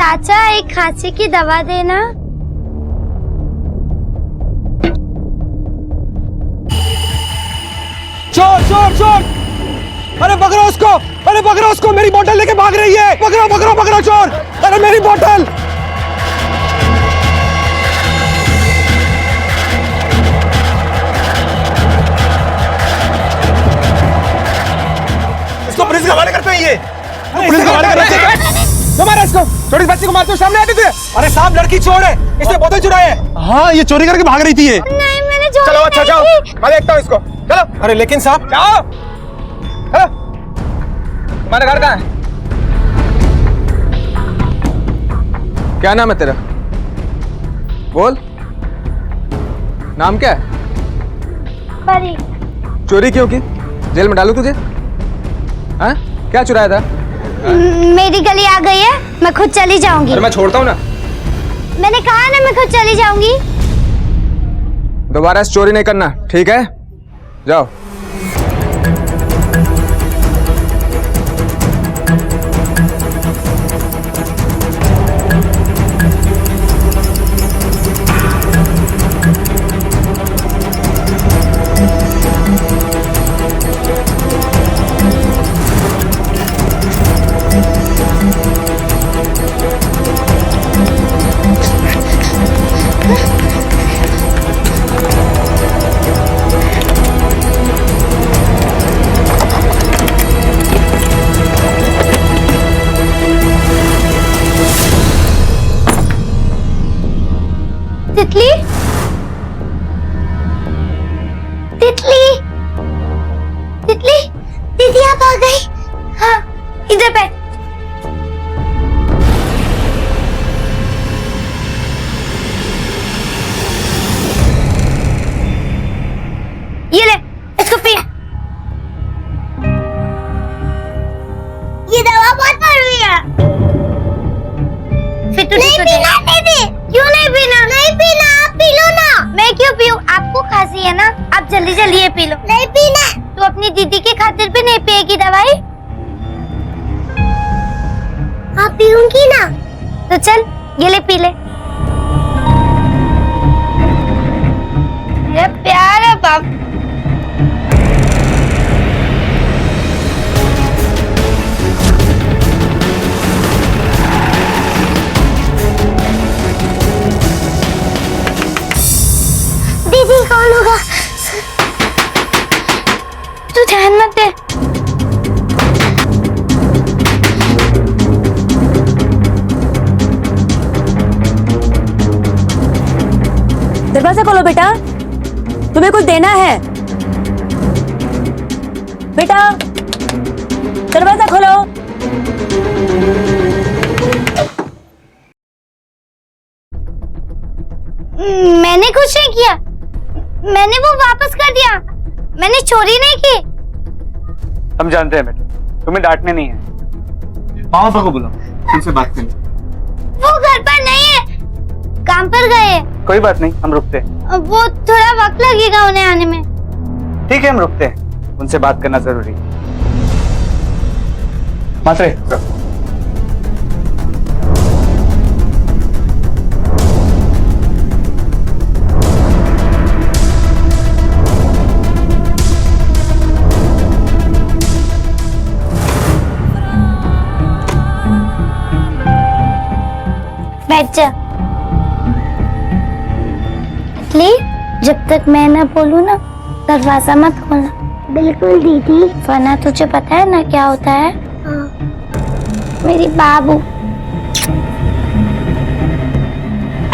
चाचा एक खांसी की दवा देना। चोर चोर चोर! अरे पकड़ो उसको! अरे पकड़ो उसको! मेरी बोतल लेके भाग रही है! पकड़ो पकड़ो पकड़ो चोर! अरे मेरी बोतल! इसको पुलिस के हवाले करते हैं ये! पुलिस के हवाले करते हैं! क्यों मारा इसको? छोटी बच्ची को मारते हो सामने आते थे? अरे साहब लड़की चोर है! इसने बोतल चुराई है! हाँ ये चोरी करके भाग रही थी ये! नहीं मैंने चोरी चलो अच्छा जाओ, मैं देखता हूँ इसको। चलो। अरे लेकिन साहब जाओ। हेलो, तुम्हारा घर कहाँ है? क्या नाम है तेरा? बोल। नाम क्या है? परी। चोरी क्यों की? जेल में डालू तुझे? हाँ? क्या चुराया था? मेरी गली आ गई है, मैं खुद चली जाऊंगी। अरे मैं छोड़ता हूँ ना। मैंने कहा ना मैं खुद चली जाऊंगी। दोबारा इस चोरी नहीं करना, ठीक है? जाओ। तितली, तितली, तितली, दीदी आप आ गई। हाँ इधर बैठ। ये ले, इसको पी। ये दवा बहुत कड़वी है। फिर तू नहीं पीना दीदी। क्यों नहीं पीना? नहीं पीना, आप पी लो ना। मैं क्यों पीऊं? आपको खांसी है ना, आप जल्दी जल्दी ये पी लो। नहीं पीना। तू अपनी दीदी की खातिर भी नहीं पिएगी दवाई? आप पीऊंगी ना। तो चल ये ले पी ले। मेरा प्यारा बाप। दीदी कौन होगा? तू ध्यान मत दे। दरवाजा खोलो बेटा, तुम्हें कुछ देना है। बेटा दरवाजा खोलो। मैंने कुछ नहीं किया, मैंने वो वापस कर दिया। मैंने चोरी नहीं की। हम जानते हैं बेटा, तुम्हें डांटने नहीं है। पापा को बुलाओ, उनसे बात करें। वो घर पर नहीं है, काम पर गए। कोई बात नहीं, हम रुकते हैं। वो थोड़ा वक्त लगेगा उन्हें आने में। ठीक है हम रुकते हैं, उनसे बात करना जरूरी है। मात्रे बैठ जा। जब तक मैं ना बोलूं ना दरवाजा मत खोलना। बिल्कुल दीदी। वरना तुझे पता है ना क्या होता है? मेरी बाबू,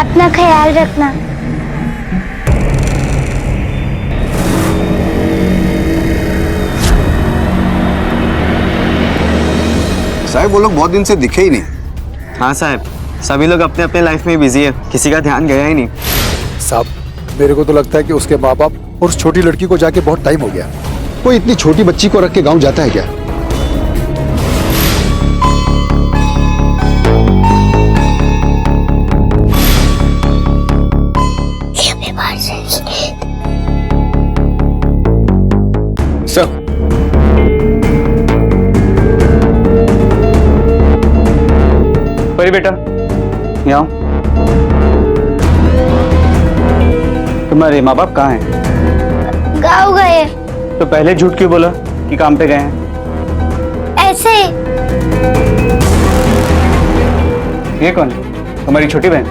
अपना ख्याल रखना। साहब वो लोग बहुत दिन से दिखे ही नहीं। हाँ साहब, सभी लोग अपने अपने लाइफ में बिजी है, किसी का ध्यान गया ही नहीं। साहब मेरे को तो लगता है कि उसके माँ बाप और उस छोटी लड़की को जाके बहुत टाइम हो गया। कोई इतनी छोटी बच्ची को रख के गांव जाता है क्या? सर परी बेटा, यहाँ तुम्हारे माँ बाप कहाँ हैं? गाँव गए तो पहले झूठ क्यों बोला कि काम पे गए हैं? ऐसे ही। ये कौन है? तुम्हारी छोटी बहन?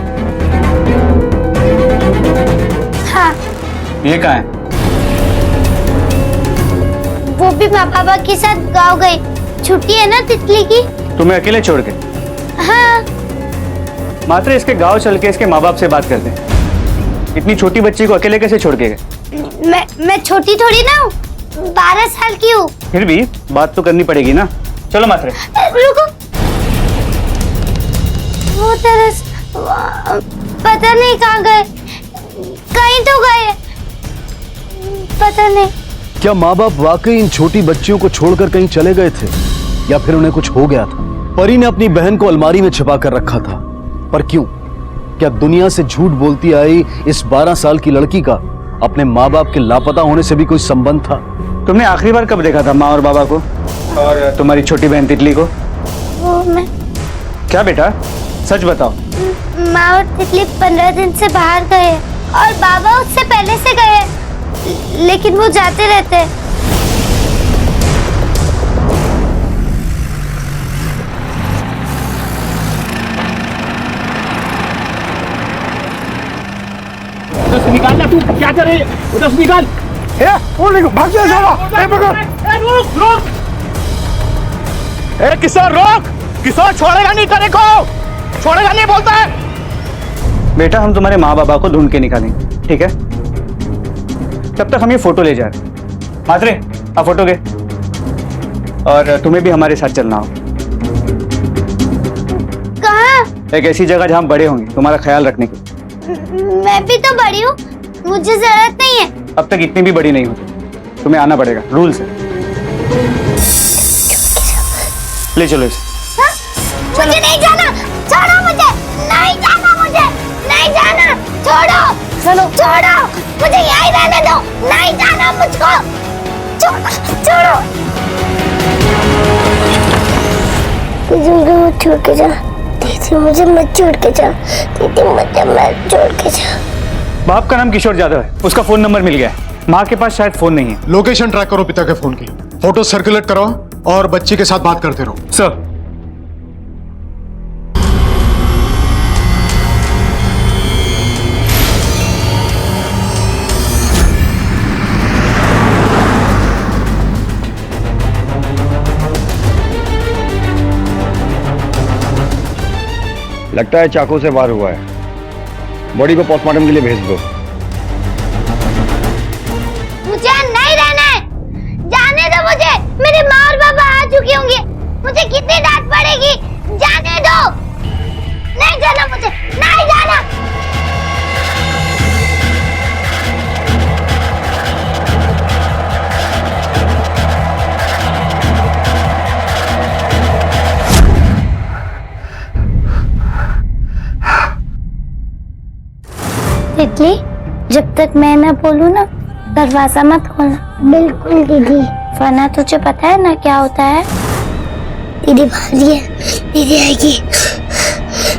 हाँ, ये कहाँ है? वो भी माँ पापा के साथ गाँव गई। छुट्टी है ना तितली की। तुम्हें अकेले छोड़ के? हाँ, मात्र इसके गांव चल के इसके माँ बाप से बात करते हैं। इतनी छोटी बच्ची को अकेले कैसे छोड़ के गए? मैं छोटी थोड़ी ना हूँ, 12 साल की हूँ। फिर भी बात तो करनी पड़ेगी ना। चलो मात्रे। रुको, वो तरस पता नहीं कहाँ गए, कहीं तो गए, पता नहीं। क्या माँ बाप वाकई इन छोटी बच्चियों को छोड़कर कहीं चले गए थे या फिर उन्हें कुछ हो गया था? परी ने अपनी बहन को अलमारी में छिपा कर रखा था, पर क्यों? क्या दुनिया से झूठ बोलती आई इस 12 साल की लड़की का अपने माँ बाप के लापता होने से भी कोई संबंध था? तुमने आखिरी बार कब देखा था माँ और बाबा को और तुम्हारी छोटी बहन तितली को? वो मैं क्या बेटा, सच बताओ। माँ और तितली 15 दिन से बाहर गए और बाबा उससे पहले से गए, लेकिन वो जाते रहते हैं। उधर से निकाल ना, तू क्या कर रही है? उधर से निकाल। वो देखो, भाग जा साला। पकड़। रुक। किशोर रोक। किशोर छोड़ेगा नहीं तेरे को, छोड़ेगा नहीं बोलता है। बेटा हम तुम्हारे माँ बाबा को ढूंढ के निकालेंगे, ठीक है? तब तक हम ये फोटो ले जा रहे हैं। मात्रे आप फोटो के, और तुम्हें भी हमारे साथ चलना हो। कहाँ? एक ऐसी जगह जहाँ बड़े होंगे तुम्हारा ख्याल रखने की। मैं भी तो बड़ी हूँ, मुझे जरूरत नहीं है। अब तक इतनी भी बड़ी नहीं होती, तुम्हें आना पड़ेगा, रूल्स है। ले चलो इसे। हाँ? मुझे नहीं जाना, छोड़ो मुझे, नहीं जाना मुझे, नहीं जाना, छोड़ो, चलो छोड़ो, मुझे यहीं रहने दो, नहीं जाना मुझको, छोड़ो। मुझे मत छोड़ के जा, दीदी मुझे मत छोड़ के जा, दीदी मुझे मत छोड़ के जा। बाप का नाम किशोर यादव है, उसका फोन नंबर मिल गया है। माँ के पास शायद फोन नहीं है। लोकेशन ट्रैक करो पिता के फोन की, फोटो सर्कुलेट कराओ और बच्ची के साथ बात करते रहो। सर लगता है चाकू से वार हुआ है। बॉडी को पोस्टमार्टम के लिए भेज दो। मुझे नहीं रहना है, जाने दो मुझे, मेरे माँ और पापा आ चुके होंगे, मुझे कितनी डांट पड़ेगी, जाने दो, नहीं जाना मुझे, नहीं जाना। तितली, जब तक मैं ना बोलूं ना, दरवाजा मत खोलना। बिल्कुल दीदी। वरना तुझे पता है ना क्या होता है? दीदी भाग रही है, दीदी आएगी,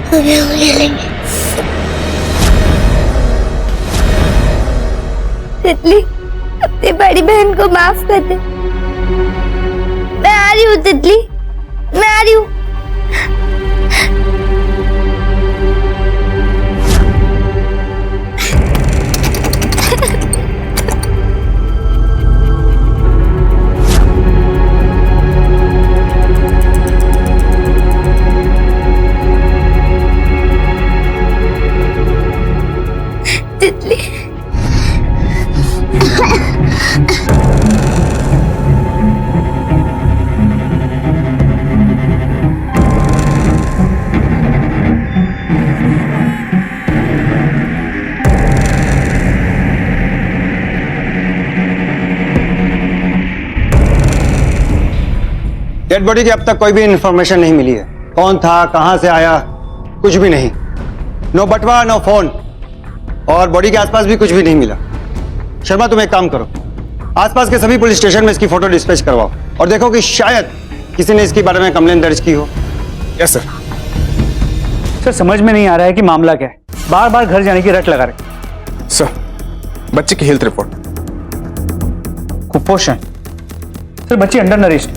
हमें हम ले लेंगे। तितली, अपनी बड़ी बहन को माफ कर दे। मैं आ रही हूँ तितली, मैं आ रही हूँ। तितली, डेड बॉडी की अब तक कोई भी इंफॉर्मेशन नहीं मिली है। कौन था, कहां से आया, कुछ भी नहीं। नो बटवा, नो फोन, और बॉडी के आसपास भी कुछ भी नहीं मिला। शर्मा तुम एक काम करो, आसपास के सभी पुलिस स्टेशन में इसकी फोटो डिस्पैच करवाओ और देखो कि शायद किसी ने इसके बारे में कंप्लेन दर्ज की हो। Yes sir. सर समझ में नहीं आ रहा है कि मामला क्या है, बार बार घर जाने की रट लगा रहे। सर, बच्चे की हेल्थ रिपोर्ट। कुपोषण। सर बच्ची अंडर नरिश्ड।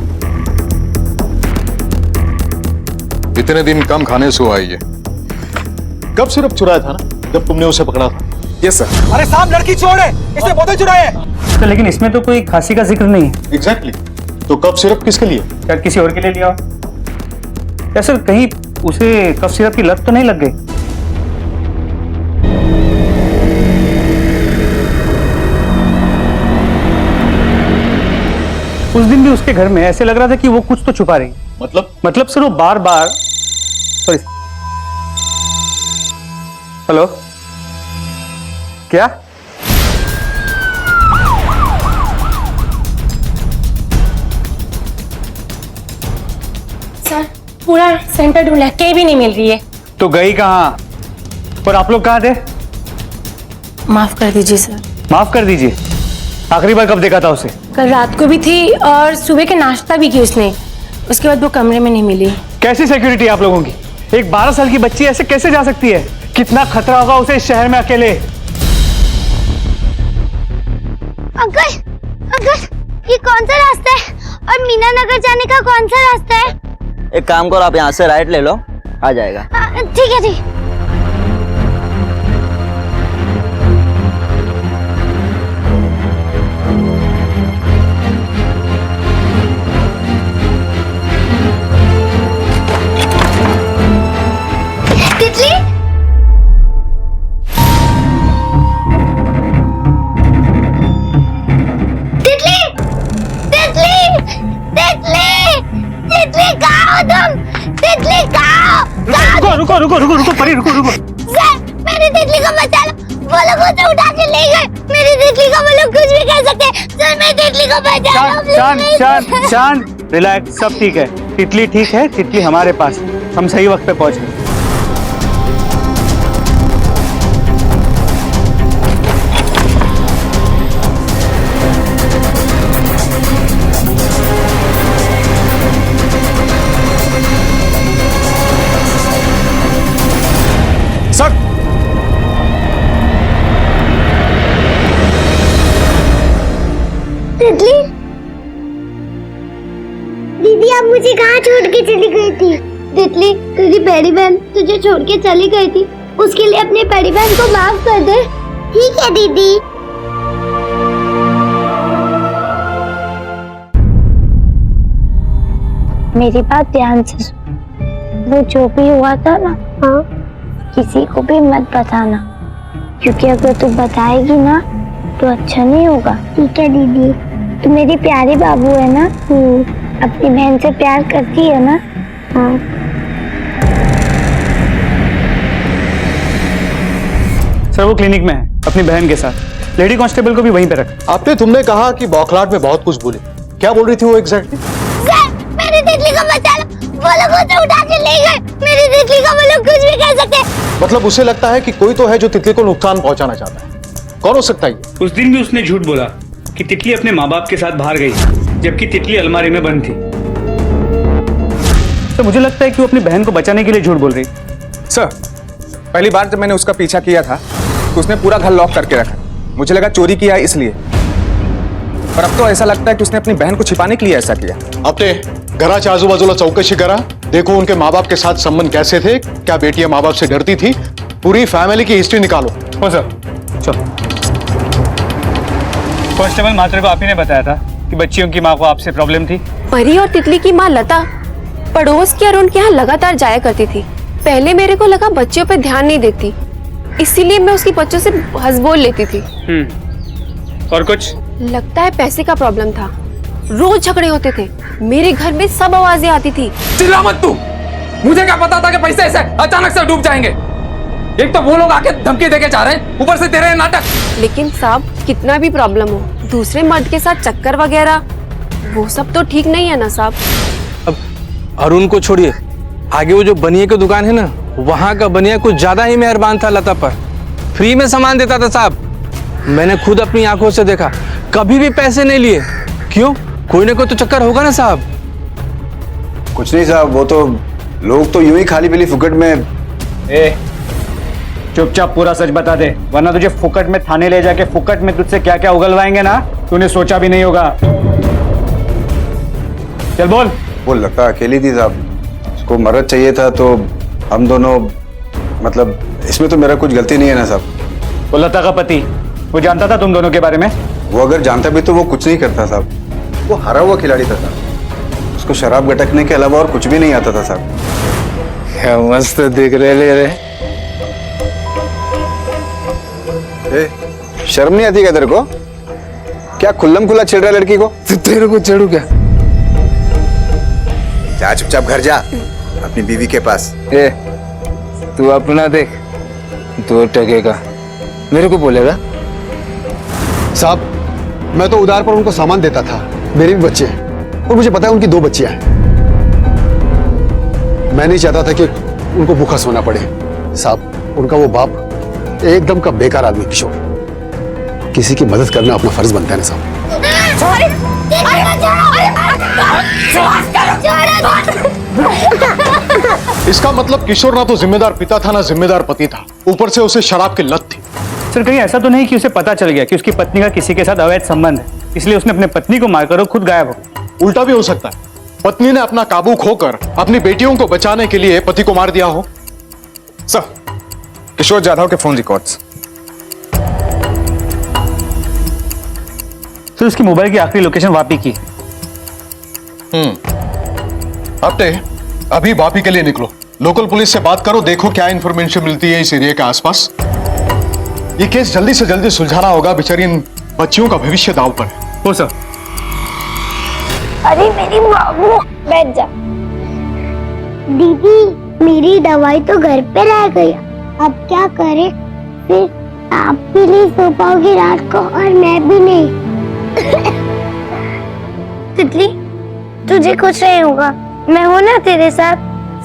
इतने दिन कम खाने से हुआ ये। कब सिर्फ चुराया था ना, जब तुमने उसे पकड़ा था। Yes sir. अरे साहब, लड़की चोर है, इसने बोतल चुराई है। सर लेकिन इसमें तो कोई खांसी का जिक्र नहीं है। एग्जैक्टली। तो कब सिर्फ किसके लिए? शायद किसी और के लिए लिया हो। या सर कहीं उसे कफ सिरप की लत तो नहीं लग गई? उस दिन भी उसके घर में ऐसे लग रहा था कि वो कुछ तो छुपा रही। मतलब सर वो बार बार सॉरी। हेलो, क्या? सर पूरा सेंटर ढूंढा, कहीं भी नहीं मिल रही है। तो गई कहाँ? और आप लोग कहाँ थे? माफ कर दीजिए सर। माफ कर दीजिए। आखिरी बार कब देखा था उसे? कल रात को भी थी और सुबह के नाश्ता भी की उसने, उसके बाद वो कमरे में नहीं मिली। कैसी सिक्योरिटी आप लोगों की? एक 12 साल की बच्ची ऐसे कैसे जा सकती है? कितना खतरा होगा उसे इस शहर में अकेले। अंकल, अंकल ये कौन सा रास्ता है और मीना नगर जाने का कौन सा रास्ता है? एक काम करो, आप यहाँ से राइट ले लो, आ जाएगा। ठीक है ठीक। तितली, तितली, तितली, तितली, तितली कहाँ हो तुम? तितली कहाँ हो? रुको रुको रुको रुको रुको परी, रुको रुको। सर मेरी तितली को बचा लो, वो लोग उसे उठा के ले गए। मेरी तितली को वो लोग कुछ भी कर सकते हैं। सर मेरी तितली को बचा लो। शांत शांत शांत, रिलैक्स, सब ठीक है। तितली ठीक है, तितली हमारे पास, हम सही वक्त पे पहुंच गए। सर, तितली, दीदी आप मुझे कहाँ छोड़ के चली गई थी? तितली, तेरी बड़ी बहन तुझे छोड़ के चली गई थी, उसके लिए अपनी बड़ी बहन को माफ कर दे। ठीक है दीदी। मेरी बात ध्यान से सुन। वो जो भी हुआ था ना, हाँ, किसी को भी मत बताना, क्योंकि अगर तू बताएगी ना तो अच्छा नहीं होगा। ठीक है दीदी। तू मेरी प्यारी बाबू है ना, अपनी बहन से प्यार करती है ना? हाँ। सर वो क्लिनिक में है अपनी बहन के साथ, लेडी कांस्टेबल को भी वहीं पे रख। आपने तुमने कहा कि बौखलाहट में बहुत कुछ बोली, क्या बोल रही थी वो एग्जैक्टली? सर मेरी तितली को बचा लो, वो लोग उसे उठा के ले गए। मेरी तितली को वो लोग कुछ भी कर सकते हैं। मतलब उसे लगता है कि कोई तो है जो तितली को नुकसान पहुंचाना चाहता है। कौन हो सकता है ये? उस दिन भी उसने झूठ बोला कि तितली अपने माँ बाप के साथ बाहर गई, जबकि तितली अलमारी में बंद थी। तो मुझे लगता है कि वो अपनी बहन को बचाने के लिए झूठ बोल रही। सर, पहली बार जब मैंने उसका पीछा किया था तो उसने पूरा घर लॉक करके रखा, मुझे लगा चोरी किया है इसलिए, पर अब तो ऐसा लगता है कि उसने अपनी बहन को छिपाने के लिए ऐसा किया। आपने घराच्या आजूबाजूला चौकशी करा, देखो उनके माँ बाप के साथ संबंध कैसे थे, क्या बेटियां माँ बाप से डरती थी, पूरी फैमिली की हिस्ट्री निकालो। हो सर, चलो। कांस्टेबल मात्रे को आप ही ने बताया था कि बच्चियों की माँ को आपसे प्रॉब्लम थी। परी और तितली की माँ लता पड़ोस की और उनके यहाँ लगातार जाया करती थी। पहले मेरे को लगा बच्चियों पे ध्यान नहीं देती, इसीलिए मैं उसकी बच्चों से हंस बोल लेती थी। और कुछ? लगता है पैसे का प्रॉब्लम था, रोज झगड़े होते थे, मेरे घर में सब आवाजें आती थी। चिल्ला मत तू, मुझे क्या पता था कि पैसे ऐसे अचानक से डूब जाएंगे। एक तो वो लोग आके धमकी देके जा रहे हैं, ऊपर से तेरे नाटक। लेकिन साहब कितना भी प्रॉब्लम हो, दूसरे मर्द के साथ चक्कर वगैरह वो सब तो ठीक नहीं है ना साहब। अब अरुण को छोड़िए, आगे वो जो बनिए की दुकान है ना, वहाँ का बनिया कुछ ज्यादा ही मेहरबान था लता पर, फ्री में सामान देता था साहब। मैंने खुद अपनी आंखों से देखा, कभी भी पैसे नहीं लिए। क्यों? कोई ना कोई तो चक्कर होगा ना साहब। कुछ नहीं साहब, वो तो लोग तो यूं ही खाली पीली फुकट में ए, चुपचाप पूरा सच बता दे, वरना तुझे फुकट में थाने ले जाके फुकट में तुझसे क्या क्या उगलवाएंगे ना, तूने सोचा भी नहीं होगा। चल बोल। वो लता अकेली थी साहब, उसको मदद चाहिए था तो हम दोनों, मतलब इसमें तो मेरा कुछ गलती नहीं है ना साहब। वो लता का पति, वो जानता था तुम दोनों के बारे में? वो अगर जानता भी तो वो कुछ नहीं करता साहब, वो हारा हुआ खिलाड़ी था साहब, उसको शराब गटकने के अलावा और कुछ भी नहीं आता था साहब। क्या मस्त दिख रहे ले रहे। शर्म नहीं आती क्या तेरे को? क्या खुल्लम खुला छेड़ रहा है लड़की को? तेरे को चढ़ू क्या? जा चुपचाप घर जा अपनी बीवी के पास। ए, तू अपना देख, 2 टके का मेरे को बोलेगा? साहब मैं तो उधार पर उनको सामान देता था, मेरे भी बच्चे हैं और मुझे पता है उनकी 2 बच्चियां हैं। मैं नहीं चाहता था कि उनको भूखा सोना पड़े। साहब उनका वो बाप एकदम का बेकार आदमी किशोर, किसी की मदद करना अपना फर्ज बनता है ना साहब। इसका मतलब किशोर ना तो जिम्मेदार पिता था ना जिम्मेदार पति था, ऊपर से उसे शराब की लत थी। सर कहीं ऐसा तो नहीं कि उसे पता चल गया कि उसकी पत्नी का किसी के साथ अवैध संबंध है, इसलिए उसने अपने पत्नी को मारकर और खुद गायब हो? उल्टा भी हो सकता है, पत्नी ने अपना काबू खोकर अपनी बेटियों को बचाने के लिए पति को मार दिया हो। सर, किशोर जाधव के फोन रिकॉर्ड्स। तो उसकी मोबाइल की आखिरी लोकेशन वापी की। अपने अभी वापी के लिए निकलो, लोकल पुलिस से बात करो, देखो क्या इंफॉर्मेशन मिलती है इस एरिया के आसपास। ये केस जल्दी से जल्दी सुलझाना होगा, बेचारी इन बच्चियों का भविष्य दांव पर है। हो सर। अरे मेरी बाबू, बैठ जा। दीदी मेरी दवाई तो घर पे रह गई, अब क्या करें? फिर आप भी नहीं सो पाओगे रात को और मैं भी नहीं। तितली तुझे कुछ नहीं होगा, मैं हूं ना तेरे साथ,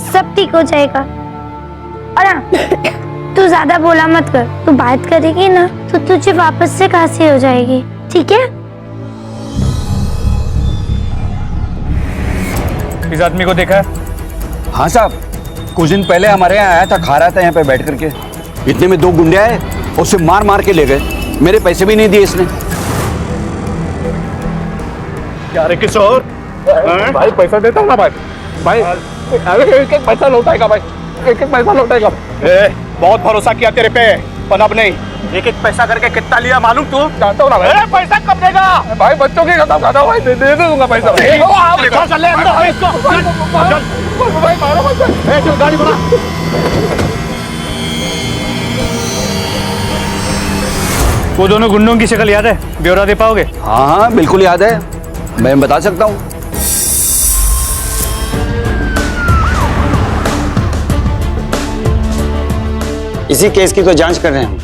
सब ठीक हो जाएगा। और हाँ, तू ज्यादा बोला मत कर, तू बात करेगी ना तो तुझे वापस से खांसी हो जाएगी, ठीक है? इस आदमी को देखा? हाँ साहब, कुछ दिन पहले हमारे यहाँ आया था, खा रहा था यहाँ पे बैठ करके। इतने में 2 गुंडे आए और उसे मार मार के ले गए, मेरे पैसे भी नहीं दिए इसने। क्या रे किशोर? भाई पैसा देता हूँ ना भाई। भाई अरे एक पैसा लौटाएगा भाई, एक पैसा लौटाएगा। बहुत भरोसा किया तेरे पे, पर अब नहीं। एक पैसा करके कितना लिया मालूम तू? जानता हूँ ना भाई। पैसा कब देगा? भाई बच्चों की कसम खाता हूँ भाई, दे दूंगा पैसा। चल ले अंदर इसको। भाई मारो मत। गाड़ी बना। वो दोनों गुंडों की शक्ल याद है? ब्यौरा दे पाओगे? हाँ हाँ बिल्कुल याद है, मैं बता सकता हूँ। इसी केस की तो जांच कर रहे हैं हम,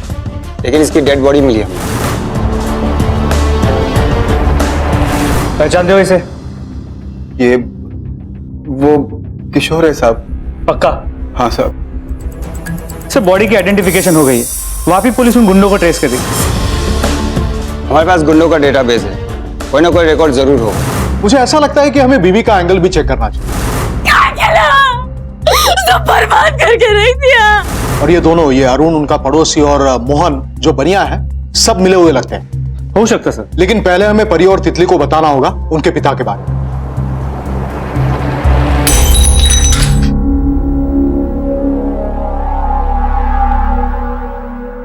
लेकिन इसकी डेड बॉडी मिली हमें। पहचानते हो इसे? ये वो किशोर है साहब। पक्का? हाँ साहब। सर बॉडी की आइडेंटिफिकेशन हो गई है, वापी पुलिस उन गुंडों को ट्रेस कर रही। हमारे पास गुंडों का डेटाबेस है, कोई ना कोई रिकॉर्ड जरूर हो। मुझे ऐसा लगता है कि हमें बीवी का एंगल भी चेक करना चाहिए। सब बर्बाद करके रख दिया। और ये दोनों, ये अरुण उनका पड़ोसी और मोहन जो बनिया है, सब मिले हुए लगते हैं। हो सकता सर, लेकिन पहले हमें परी और तितली को बताना होगा उनके पिता के बारे में।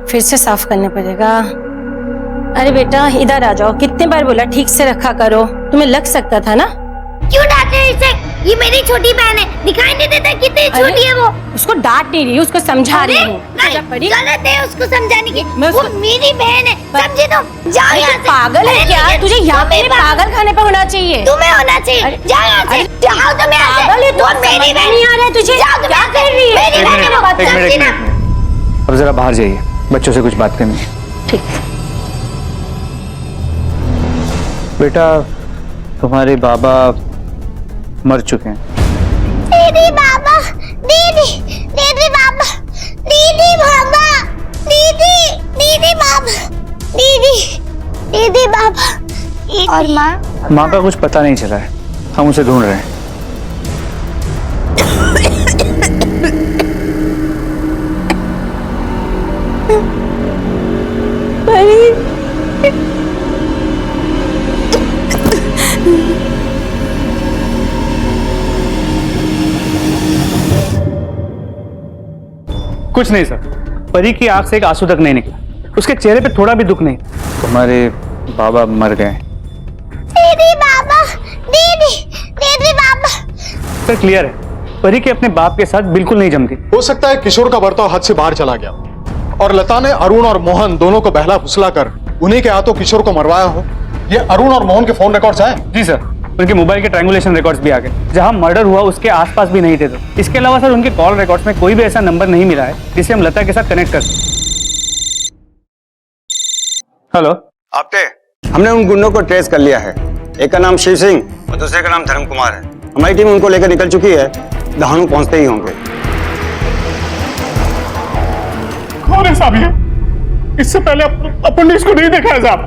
फिर से साफ करना पड़ेगा। अरे बेटा इधर आ जाओ, कितने बार बोला ठीक से रखा करो, तुम्हें लग सकता था ना। क्यों डांट रहे हो इसे? ये मेरी छोटी बहन है, दिखाई नहीं देता कितनी छोटी है वो। उसको डांट नहीं रही, उसको समझा रही हूँ। नहीं, गलत है उसको समझाने की, मैं वो मेरी बहन है, समझे तुम? जाओ यहाँ से। पागल है क्या? तुझे यहाँ पे पागल खाने पर होना चाहिए। तुम्हें होना चाहिए, जाओ यहाँ से, जाओ तुम यहाँ से। पागल है तू, वो मेरी बहन नहीं आ रहा है तुझे? क्या कर रही है? मेरी बहन है वो, समझी ना? अब जरा बाहर जाइए, बच्चों से कुछ बात करनी है। ठीक। बेटा तुम्हारे बाबा मर चुके हैं। दीदी बाबा, दीदी दीदी बाबा, दीदी बाबा, दीदी दीदी बाबा, दीदी दीदी बाबा। और माँ? माँ का कुछ पता नहीं चला है, हम उसे ढूंढ रहे हैं। कुछ नहीं सर, परी की आंख से एक आंसू तक नहीं निकला, उसके चेहरे पे थोड़ा भी दुख नहीं। तुम्हारे बाबा मर गए। दीदी बाबा, दीदी दीदी बाबा। सर क्लियर है, परी के अपने बाप के साथ बिल्कुल नहीं जमती। हो सकता है किशोर का बर्ताव हद से बाहर चला गया और लता ने अरुण और मोहन दोनों को बहला फुसला कर उन्हीं के हाथों किशोर को मरवाया हो। ये अरुण और मोहन के फोन रिकॉर्ड्स आए? जी सर, उनके मोबाइल के ट्रायंगुलेशन रिकॉर्ड्स भी आ गए, जहां मर्डर हुआ उसके आसपास भी नहीं थे। तो इसके अलावा सर उनके कॉल रिकॉर्ड्स में कोई भी ऐसा नंबर नहीं मिला है जिसे हम लता के साथ कनेक्ट कर सकें। हेलो आपटे, हमने उन गुंडों को ट्रेस कर लिया है। एक का नाम शिव सिंह और दूसरे का नाम धर्म कुमार है। हमारी टीम उनको लेकर निकल चुकी है, दहानू पहुंचते ही होंगे। कौन है साहब ये? इससे पहले अपन ने इसको नहीं देखा है साहब।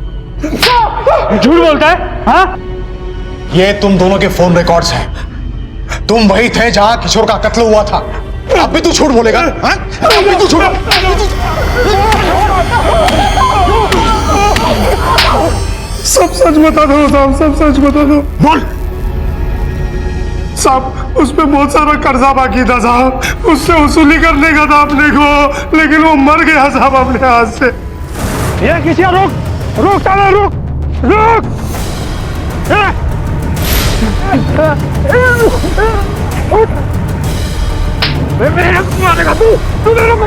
झूठ बोलता है? हाँ, ये तुम दोनों के फोन रिकॉर्ड्स हैं। तुम वही थे जहां किशोर का कत्ल हुआ था। अब भी तू झूठ बोलेगा? हाँ? अब भी तू झूठ? सब सच बता दो साहब, सब सच बता दो। बोल साहब, उस पे बहुत सारा कर्जा बाकी था साहब, उससे वसूली करने का था अपने को, लेकिन वो मर गया साहब अपने हाथ से। ये किसी रोक रोक साला, रोक रोक। मेरे को मारेगा तू मेरे को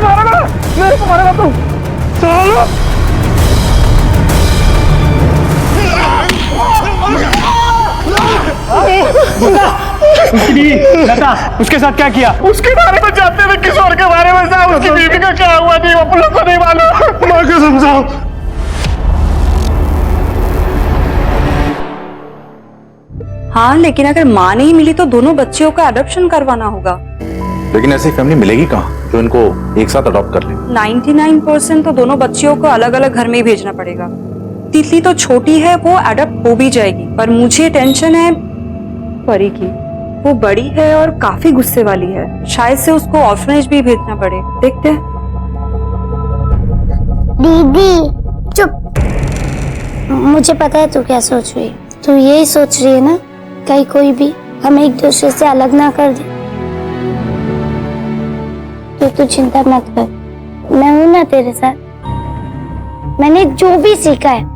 मारेगा तू। चलो लता, उसके साथ क्या किया? उसके बारे में जानते थे, किशोर के बारे में साहब। उसकी बीवी का क्या हुआ नहीं, वो लोग को नहीं मालूम। माँ को समझाओ। हाँ, लेकिन अगर माँ नहीं मिली तो दोनों बच्चियों का अडॉप्शन करवाना होगा। लेकिन ऐसी फैमिली मिलेगी कहाँ जो इनको एक साथ अडॉप्ट कर ले? 99% तो दोनों बच्चियों को अलग अलग घर में ही भेजना पड़ेगा। तितली तो छोटी है, वो अडॉप्ट हो भी जाएगी, पर मुझे टेंशन है परी की। वो बड़ी है और काफी गुस्से वाली है, शायद से उसको ऑर्फनेज भी भेजना पड़े। देखते हैं। दीदी चुप। मुझे पता है तू क्या सोच रही है। तू यही सोच रही है ना, कहीं कोई भी हमें एक दूसरे से अलग ना कर दे। तो तू चिंता मत कर, मैं हूं ना तेरे साथ। मैंने जो भी सीखा है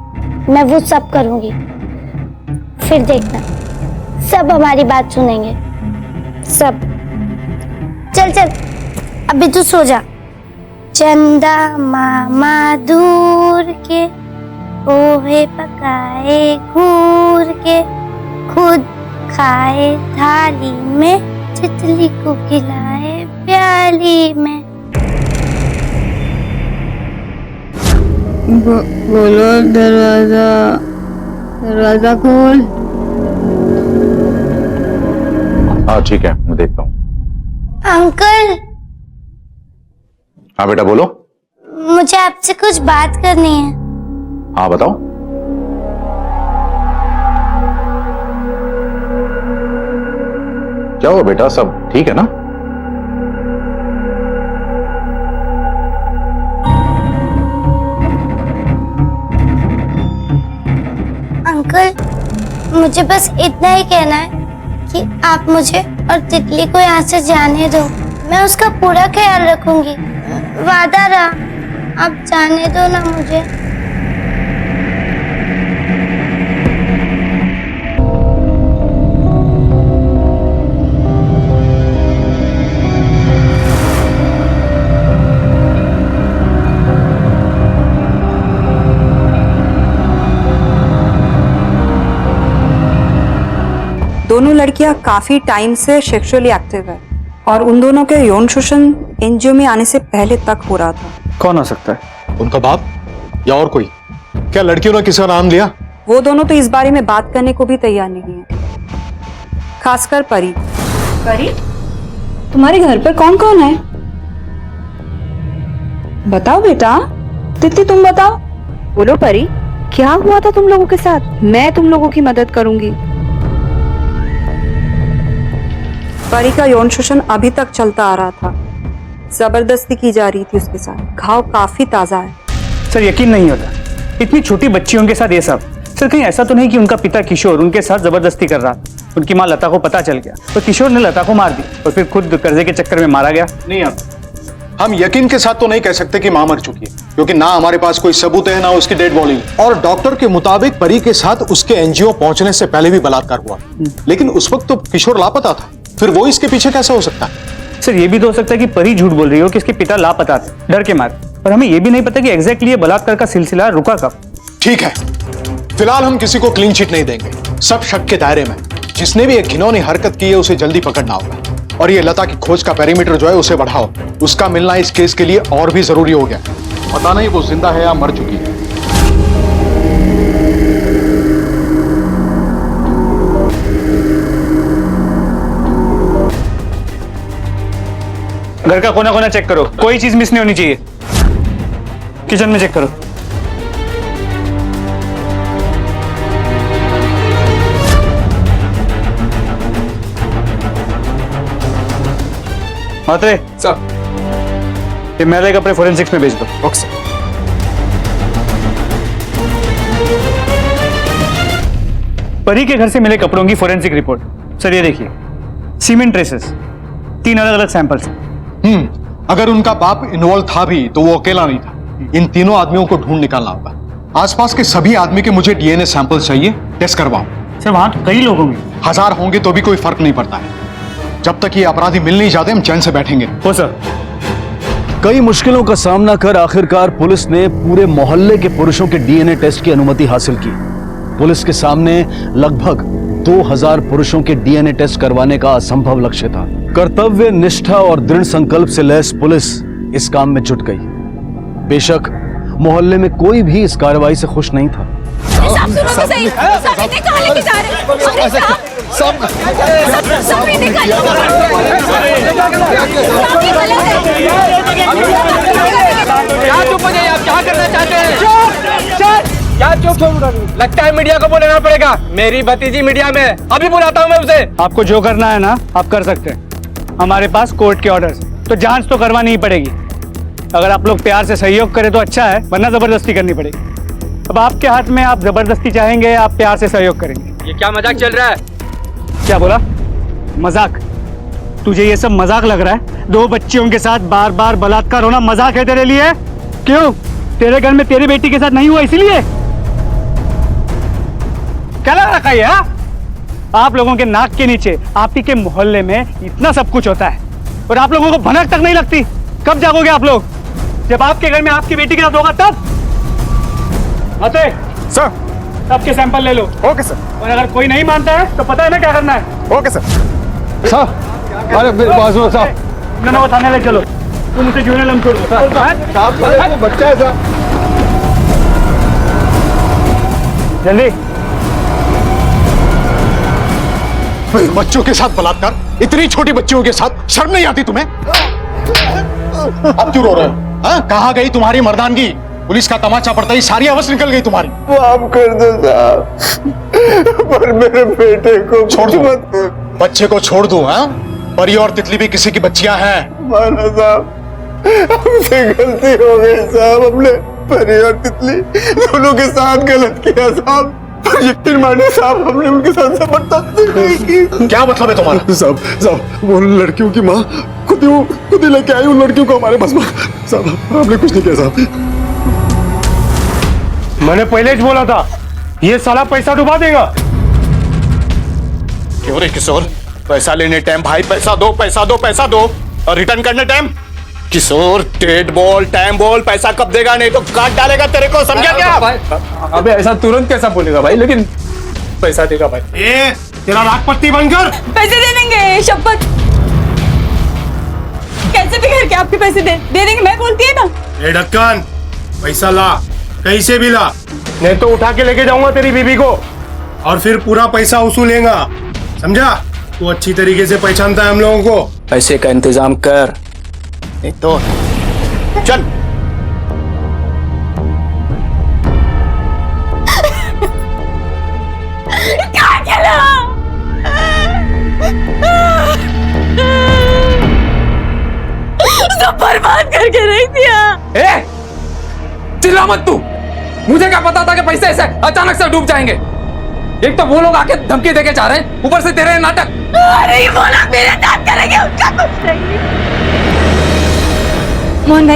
मैं वो सब करूंगी, फिर देखना सब हमारी बात सुनेंगे, सब। चल चल अभी तू सो जा। चंदा मामा दूर के पोहे पकाए घूर के, खुद खाए थाली में, तितली को खिलाए प्याली में। बोलो दरवाजा, दरवाजा खोल। हाँ ठीक है, मैं देखता हूँ। अंकल। हाँ बेटा बोलो। मुझे आपसे कुछ बात करनी है। हाँ बताओ। क्या हुआ बेटा, सब ठीक है ना? अंकल मुझे बस इतना ही कहना है कि आप मुझे और तितली को यहाँ से जाने दो। मैं उसका पूरा ख्याल रखूंगी, वादा रहा। आप जाने दो ना मुझे। दोनों लड़कियां काफी टाइम से सेक्सुअली एक्टिव है और उन दोनों के यौन शोषण एनजीओ में आने से पहले तक हो रहा था। कौन हो सकता है? उनका बाप या और कोई? क्या लड़कियों ने किसी का नाम लिया? वो दोनों तो इस बारे में बात करने को भी तैयार नहीं है, खासकर परी। परी, तुम्हारे घर पर कौन कौन है? बताओ बेटा। तितली तुम बताओ। बोलो परी, क्या हुआ था तुम लोगों के साथ? मैं तुम लोगों की मदद करूंगी। परी का यौन शोषण अभी तक चलता आ रहा था, जबरदस्ती की जा रही थी उसके साथ। घाव काफी ताजा है। सर यकीन नहीं होता, इतनी छोटी बच्चियों के साथ ये सब। सर कहीं ऐसा तो नहीं कि उनका पिता किशोर उनके साथ जबरदस्ती कर रहा था, उनकी माँ लता को पता चल गया तो किशोर ने लता को मार दी और फिर खुद कर्जे के चक्कर में मारा गया? नहीं आप हम यकीन के साथ तो नहीं कह सकते कि मां मर चुकी है, क्योंकि ना हमारे पास कोई सबूत है ना उसकी डेड बॉडी, और डॉक्टर के मुताबिक परी के साथ उसके एनजीओ पहुंचने से पहले भी बलात्कार हुआ। लेकिन उस वक्त तो किशोर लापता था, फिर वो इसके पीछे कैसे हो सकता है? सर ये भी तो हो सकता है कि परी झूठ बोल रही हो कि इसके पिता लापता थे डर के मारे, पर हमें ये भी नहीं पता कि एग्जैक्टली ये बलात्कार का सिलसिला रुका कब। ठीक है, फिलहाल हम किसी को क्लीन चिट नहीं देंगे, सब शक के दायरे में। जिसने भी एक घिनौनी हरकत की है उसे जल्दी पकड़ना होगा, और ये लता की खोज का पेरीमीटर जो है उसे बढ़ाओ। उसका मिलना इस केस के लिए और भी जरूरी हो गया। पता नहीं वो जिंदा है या मर चुकी है। घर का कोना कोना चेक करो, कोई चीज मिस नहीं होनी चाहिए। किचन में चेक करो। मात्रे सर, ये मेरे कपड़े फोरेंसिक्स में भेज दो। Okay sir. परी के घर से मिले कपड़ों की फोरेंसिक रिपोर्ट। सर ये देखिए, सीमेंट ट्रेसेस, 3 अलग अलग सैंपल्स। अगर उनका बाप इन्वॉल्व था भी तो वो अकेला नहीं था। इन तीनों आदमियों को ढूंढ निकालना होगा। आसपास के सभी आदमी के मुझे डीएनए सैंपल चाहिए, टेस्ट करवाओ। सर वहां तो कई लोग होंगे। 1000 होंगे तो भी कोई फर्क नहीं पड़ता है। जब तक ये अपराधी मिल नहीं जाते हम चैन से बैठेंगे। हो सर। कई मुश्किलों का सामना कर आखिरकार पुलिस ने पूरे मोहल्ले के पुरुषों के डीएनए टेस्ट की अनुमति हासिल की। पुलिस के सामने लगभग 2000 पुरुषों के डीएनए टेस्ट करवाने का असंभव लक्ष्य था। कर्तव्य निष्ठा और दृढ़ संकल्प से लैस पुलिस इस काम में जुट गई। बेशक मोहल्ले में कोई भी इस कार्रवाई से खुश नहीं था। क्या चुप हो जाइए, आप क्या करना चाहते हैं? क्या चुप? लगता है मीडिया को बोलना पड़ेगा। मेरी भतीजी मीडिया में, अभी बुलाता हूँ मैं उसे। आपको जो करना है ना आप कर सकते हैं। हमारे पास कोर्ट के ऑर्डर्स, तो जांच तो करवानी ही पड़ेगी। अगर आप लोग प्यार से सहयोग करें तो अच्छा है, वरना जबरदस्ती करनी पड़ेगी। अब आपके हाथ में, आप जबरदस्ती चाहेंगे आप प्यार से सहयोग करेंगे। ये क्या मजाक चल रहा है? क्या बोला? मजाक? तुझे ये सब मजाक लग रहा है? 2 बच्चियों के साथ बार बार बलात्कार होना मजाक है तेरे लिए? क्यों? तेरे घर में तेरी बेटी के साथ नहीं हुआ इसीलिए? क्या लग रखा है? आप लोगों के नाक के नीचे आप ही के मोहल्ले में इतना सब कुछ होता है और आप लोगों को भनक तक नहीं लगती। कब जागोगे आप लोग? जब आपके घर में आपकी बेटी के साथ होगा तब। आते सर, सबके सैंपल ले लो। Okay sir. और अगर कोई नहीं मानता है तो पता है ना क्या करना है। Okay sir. साहब, अरे मेरे बाजू साहब, वो थाने ले चलो। तुम उसे जुर्नल हम छोड़ दो। साहब बच्चा है साहब। जल्दी। बच्चों के साथ बलात्कार, इतनी छोटी बच्चियों के साथ, शर्म नहीं आती तुम्हें? अब क्यों रो रहे हो? हाँ? कहाँ गई तुम्हारी मर्दानगी? पुलिस का तमाचा पड़ता ही सारी आवाज निकल गई तुम्हारी। माफ कर दो साहब, पर मेरे बेटे को छोड़ दो। बच्चे को छोड़ दो। हाँ, परी और तितली भी किसी की बच्चियां हैं। माना साहब, हमसे गलती हो गई साहब। हमने परी और तितली दोनों के साथ गलत किया साहब। यकीन मानिए साहब, हमने उनके साथ जबरदस्ती नहीं की। क्या मतलब है तुम्हारा? साहब वो लड़कियों की माँ खुद ही लेके आई उन लड़कियों को हमारे पास। साहब हमने कुछ नहीं किया साहब। मैंने पहले ही बोला था ये साला पैसा डुबा देगा। क्यों रे किशोर? पैसा लेने टाइम भाई पैसा दो, पैसा दो, पैसा दो, और रिटर्न करने टाइम किशोर डेट बोल, टाइम बोल। पैसा कब देगा? नहीं तो काट डालेगा तेरे को, समझा क्या? अबे ऐसा तुरंत कैसा बोलेगा भाई? लेकिन पैसा देगा भाई। ए, तेरा नाक पट्टी बंद कर। पैसे दे देंगे, शपथ। कैसे भी करके आपके पैसे दे देंगे, मैं बोलती है ना। ए ढक्कन, पैसा ला, कहीं से भी ला, नहीं तो उठा के लेके जाऊंगा तेरी बीबी को, और फिर पूरा पैसा वसूलेगा, समझा? तू अच्छी तरीके से पहचानता है हम लोगों को। पैसे का इंतजाम कर, नहीं तो चल। क्या चला? सब बर्बाद करके रख दिया। ए, चिल्ला मत तू। मुझे क्या पता था कि पैसे ऐसे अचानक से डूब जाएंगे। एक तो वो लोग आके धमकी देके जा रहे हैं, ऊपर से तेरे नाटक। अरे वो लोग मेरे साथ करेंगे, उसका कुछ नहीं। मोहन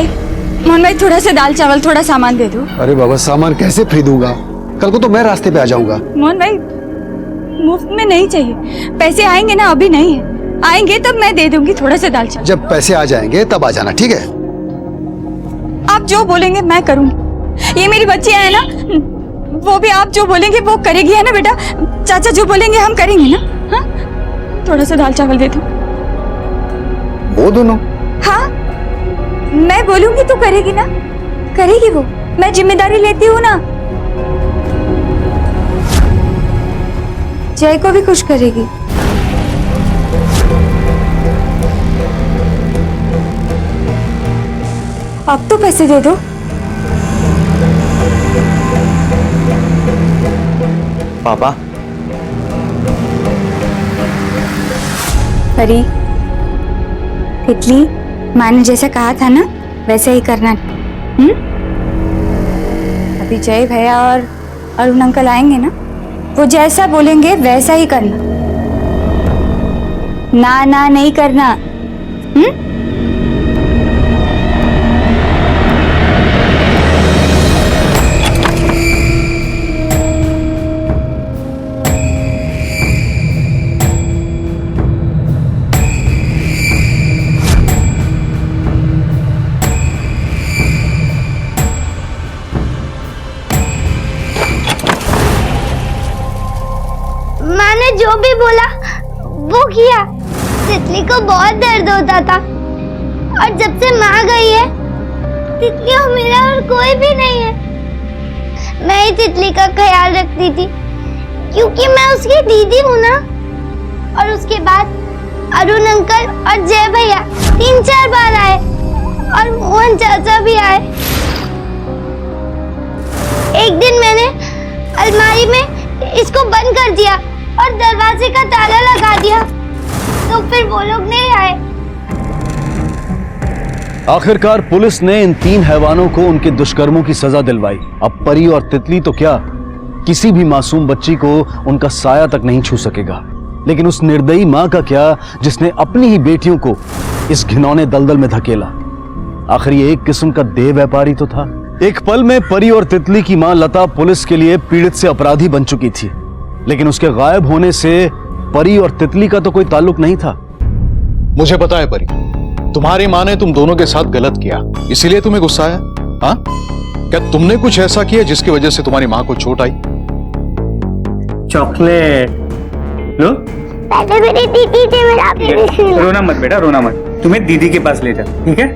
भाई थोड़ा सा दाल चावल थोड़ा सामान दे दो। अरे बाबा सामान कैसे खरीदूंगा? कल को तो मैं रास्ते पे आ जाऊंगा। मोहन भाई मुफ्त में नहीं चाहिए, पैसे आएंगे ना, अभी नहीं है, आएंगे तब मैं दे दूंगी थोड़ा सा दाल चावल। जब पैसे आ जाएंगे तब आ जाना, ठीक है? आप जो बोलेंगे मैं करूंगी। ये मेरी बच्चियां है ना, वो भी आप जो बोलेंगे वो करेगी, है ना बेटा? चाचा जो बोलेंगे हम करेंगे ना। हाँ, थोड़ा सा दाल चावल दे दो। वो दोनों? हाँ, मैं बोलूंगी तो करेगी ना, करेगी वो, मैं जिम्मेदारी लेती हूँ ना। जय को भी खुश करेगी। अब तो पैसे दे दो। पापा, परी, तितली, माँ ने जैसा कहा था ना वैसे ही करना। अभी जय भैया और अरुण अंकल आएंगे ना, वो जैसा बोलेंगे वैसा ही करना, ना ना नहीं करना। माँ ने जो भी बोला वो किया। तितली को बहुत दर्द होता था और जब से माँ गई है तितली और मेरा और कोई भी नहीं है। मैं ही तितली का ख्याल रखती थी क्योंकि मैं उसकी दीदी हूँ ना। और उसके बाद अरुण अंकल और जय भैया 3-4 बार आए और मोहन चाचा भी आए। एक दिन मैंने अलमारी में इसको बंद कर दिया और दरवाजे का ताला लगा दिया, तो फिर वो लोग नहीं आए। आखिरकार पुलिस ने इन 3 हैवानों को उनके दुष्कर्मों की सजा दिलवाई। अब परी और तितली तो क्या, किसी भी मासूम बच्ची को उनका साया तक नहीं छू सकेगा। लेकिन उस निर्दयी मां का क्या, जिसने अपनी ही बेटियों को इस घिनौने दलदल में धकेला। आखिर ये एक किस्म का देह व्यापारी तो था। एक पल में परी और तितली की मां लता पुलिस के लिए पीड़ित से अपराधी बन चुकी थी, लेकिन उसके गायब होने से परी और तितली का तो कोई ताल्लुक नहीं था। मुझे पता है परी, तुम्हारी माँ ने तुम दोनों के साथ गलत किया, इसीलिए तुम्हें गुस्सा आया। हाँ, क्या तुमने कुछ ऐसा किया जिसकी वजह से तुम्हारी माँ को चोट आई? चॉकलेट लो। पहले मेरी दीदी थी, मेरा रोना मत बेटा, रोना मत। तुम्हें दीदी के पास ले जा, ठीक है?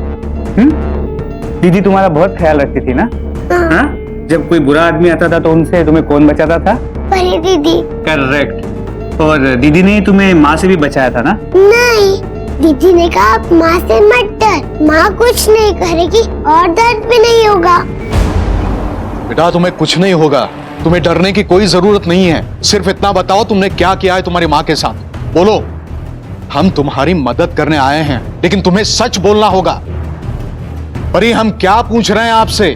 दीदी तुम्हारा बहुत ख्याल रखती थी ना? हाँ? जब कोई बुरा आदमी आता था तो उनसे तुम्हें कौन बचाता था? परी दीदी। करेक्ट। और दीदी ने तुम्हें माँ से भी बचाया था ना? नहीं, दीदी ने कहा आप माँ से मत डर, माँ कुछ नहीं करेगी और दर्द भी नहीं होगा। बेटा तुम्हें कुछ नहीं होगा, तुम्हें डरने की कोई जरूरत नहीं है। सिर्फ इतना बताओ तुमने क्या किया है तुम्हारी माँ के साथ, बोलो। हम तुम्हारी मदद करने आए हैं, लेकिन तुम्हें सच बोलना होगा। परी, हम क्या पूछ रहे हैं आपसे?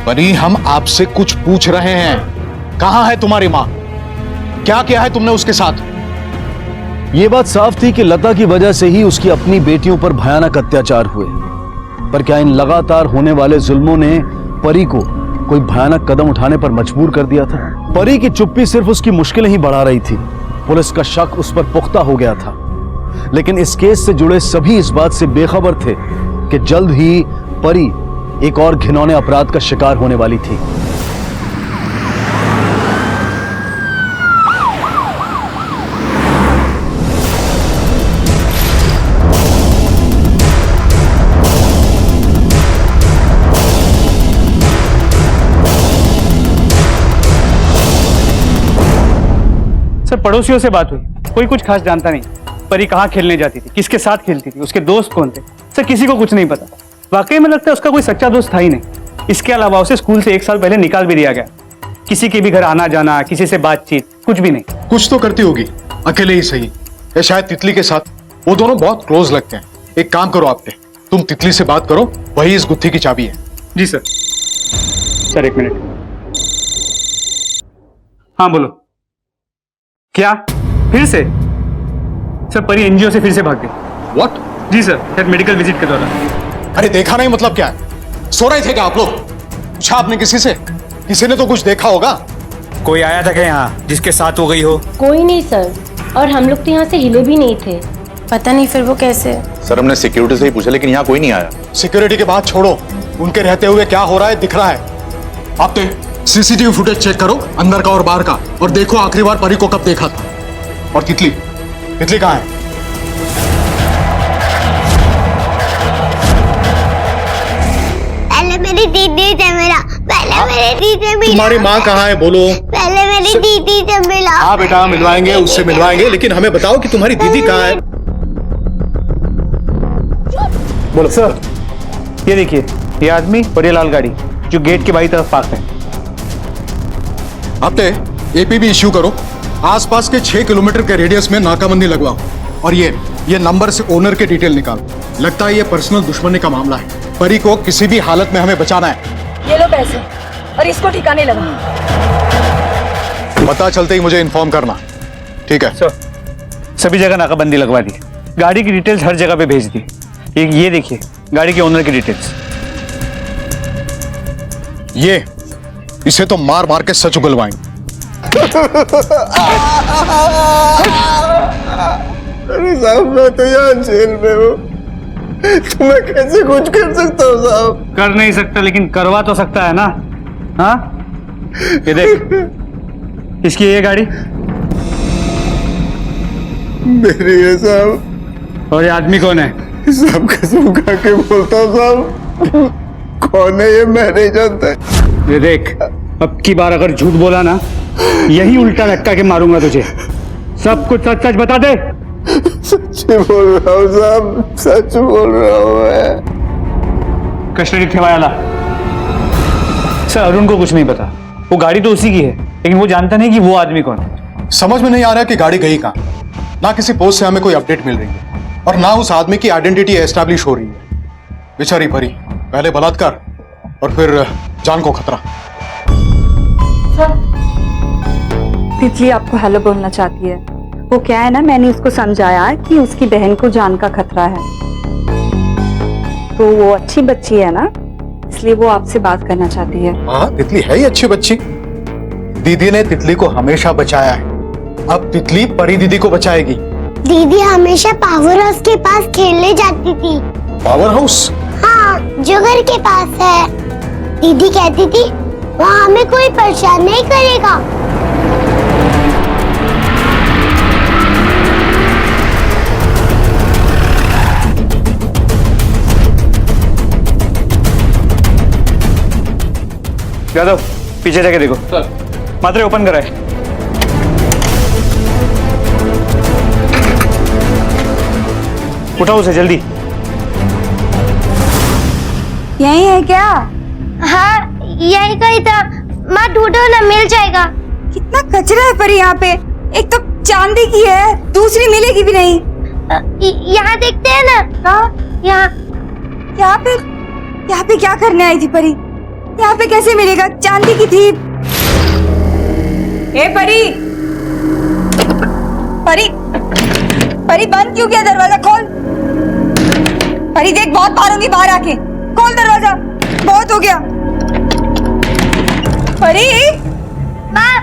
परी, हम आपसे कुछ पूछ रहे हैं। कहां है तुम्हारी मां? क्या किया है तुमने उसके साथ? यह बात साफ थी कि लता की वजह से ही उसकी अपनी बेटियों पर भयानक अत्याचार हुए। पर क्या इन लगातार होने वाले जुल्मों ने परी को कोई भयानक कदम उठाने पर मजबूर कर दिया था? परी की चुप्पी सिर्फ उसकी मुश्किलें ही बढ़ा रही थी। पुलिस का शक उस पर पुख्ता हो गया था, लेकिन इस केस से जुड़े सभी इस बात से बेखबर थे कि जल्द ही परी एक और घिनौने अपराध का शिकार होने वाली थी। सर, पड़ोसियों से बात हुई, कोई कुछ खास जानता नहीं। परी कहाँ खेलने जाती थी, किसके साथ खेलती थी, उसके दोस्त कौन थे, सर किसी को कुछ नहीं पता। वाकई में लगता है उसका कोई सच्चा दोस्त था ही नहीं। इसके अलावा उसे स्कूल से 1 साल पहले निकाल भी दिया गया। किसी के भी घर आना जाना, किसी से बातचीत, कुछ भी नहीं। कुछ तो करती होगी, अकेले ही सही, या शायद तितली के साथ। वो दोनों बहुत क्लोज लगते हैं। एक काम करो आपके, तुम तितली से बात करो, वही इस गुत्थी की चाबी है। जी सर। Sir 1 minute. हाँ बोलो। क्या फिर से? सर, परी एनजीओ से फिर से भाग गई। व्हाट? जी सर, शायद मेडिकल विजिट के दौरान। अरे देखा नहीं मतलब क्या है? सो रहे थे क्या आप लोग? पूछा आपने किसी से? किसी ने तो कुछ देखा होगा। कोई आया था क्या यहाँ जिसके साथ हो गई हो? कोई नहीं सर, और हम लोग तो यहाँ से हिले भी नहीं थे। पता नहीं फिर वो कैसे। सर हमने सिक्योरिटी से ही पूछा लेकिन यहाँ कोई नहीं आया। सिक्योरिटी के बात छोड़ो, उनके रहते हुए क्या हो रहा है दिख रहा है। आप सीसीटीवी फुटेज चेक करो, अंदर का और बाहर का, और देखो आखिरी बार परी को कब देखा था। और तितली कहाँ है? पहले मेरी दीदी से मिला, पहले मेरी दीदी से मिला। तुम्हारी माँ कहाँ है बोलो? पहले मेरी दीदी से मिला। हाँ बेटा मिलवाएंगे, उससे मिलवाएंगे, लेकिन हमें बताओ कि तुम्हारी दीदी कहाँ है? बोलो सर। ये देखिए, ये आदमी और ये लाल गाड़ी जो गेट के बाई तरफ पार्क है। आप एपीबी इश्यू करो, आसपास के 6 किलोमीटर के रेडियस में नाकाबंदी लगवाओ, और ये नंबर से ओनर के डिटेल निकालो। लगता है ये पर्सनल दुश्मनी का मामला है। परी को किसी भी हालत में हमें बचाना है। ये लो पैसे और इसको ठिकाने लगा। पता चलते ही मुझे इन्फॉर्म करना, ठीक है? सर, सभी जगह नाकाबंदी लगवा दी, गाड़ी की डिटेल्स हर जगह पे भेज दी। ये देखिए गाड़ी के ओनर की डिटेल्स। इसे तो मार मार के सच उगलवाएंगे। अरे साहब मैं तो यहाँ जेल में हूँ, तो मैं कैसे कुछ कर सकता हूँ साहब? कर नहीं सकता लेकिन करवा तो सकता है ना। हाँ ये देख, इसकी ये गाड़ी मेरी है साहब। और ये आदमी कौन है? साहब कसम खा के बोलता हूँ साहब, कौन है ये मैं नहीं जानता। ये देख, अब की बार अगर झूठ बोला ना, यही उल्टा लटका के मारूंगा तुझे। सब कुछ सच सच बता दे। सच बोल रहा हूँ साहब, सच बोल रहा हूँ मैं। कस्टडी ठेवायाला। सर अरुण को कुछ नहीं पता, वो गाड़ी तो उसी की है, लेकिन वो जानता नहीं कि वो आदमी कौन है। समझ में नहीं आ रहा कि गाड़ी गई कहाँ। ना किसी पोस्ट से हमें कोई अपडेट मिल रही है, और ना उस आदमी की आइडेंटिटी एस्टैब्लिश हो रही है। बेचारी परी, पहले बलात्कार और फिर जान को खतरा। तितली आपको हेलो बोलना चाहती है। वो क्या है ना, मैंने उसको समझाया कि उसकी बहन को जान का खतरा है, तो वो अच्छी बच्ची है ना, इसलिए वो आपसे बात करना चाहती है। हाँ तितली है ही अच्छी बच्ची। दीदी ने तितली को हमेशा बचाया है, अब तितली परी दीदी को बचाएगी। दीदी हमेशा पावर हाउस के पास खेलने जाती थी। Power house? हाँ, जो घर के पास है। दीदी कहती थी वहाँ हमें कोई परेशान नहीं करेगा। यादव पीछे जाके देखो। मात्रे ओपन कराए। उठाओ उसे जल्दी। यही है क्या? हाँ यही कहीं था। माँ ढूंढो ना, मिल जाएगा। कितना कचरा है पर यहाँ पे, एक तो चांदी की है, दूसरी मिलेगी भी नहीं। यहाँ देखते हैं ना। कहाँ? यहाँ पे क्या करने आई थी परी? यहाँ पे कैसे मिलेगा? चांदी की थी। ए परी, परी, परी बंद क्यों किया दरवाजा? खोल परी, देख बहुत मारूंगी बाहर आके। खोल दरवाजा, बहुत हो गया। परी, माँ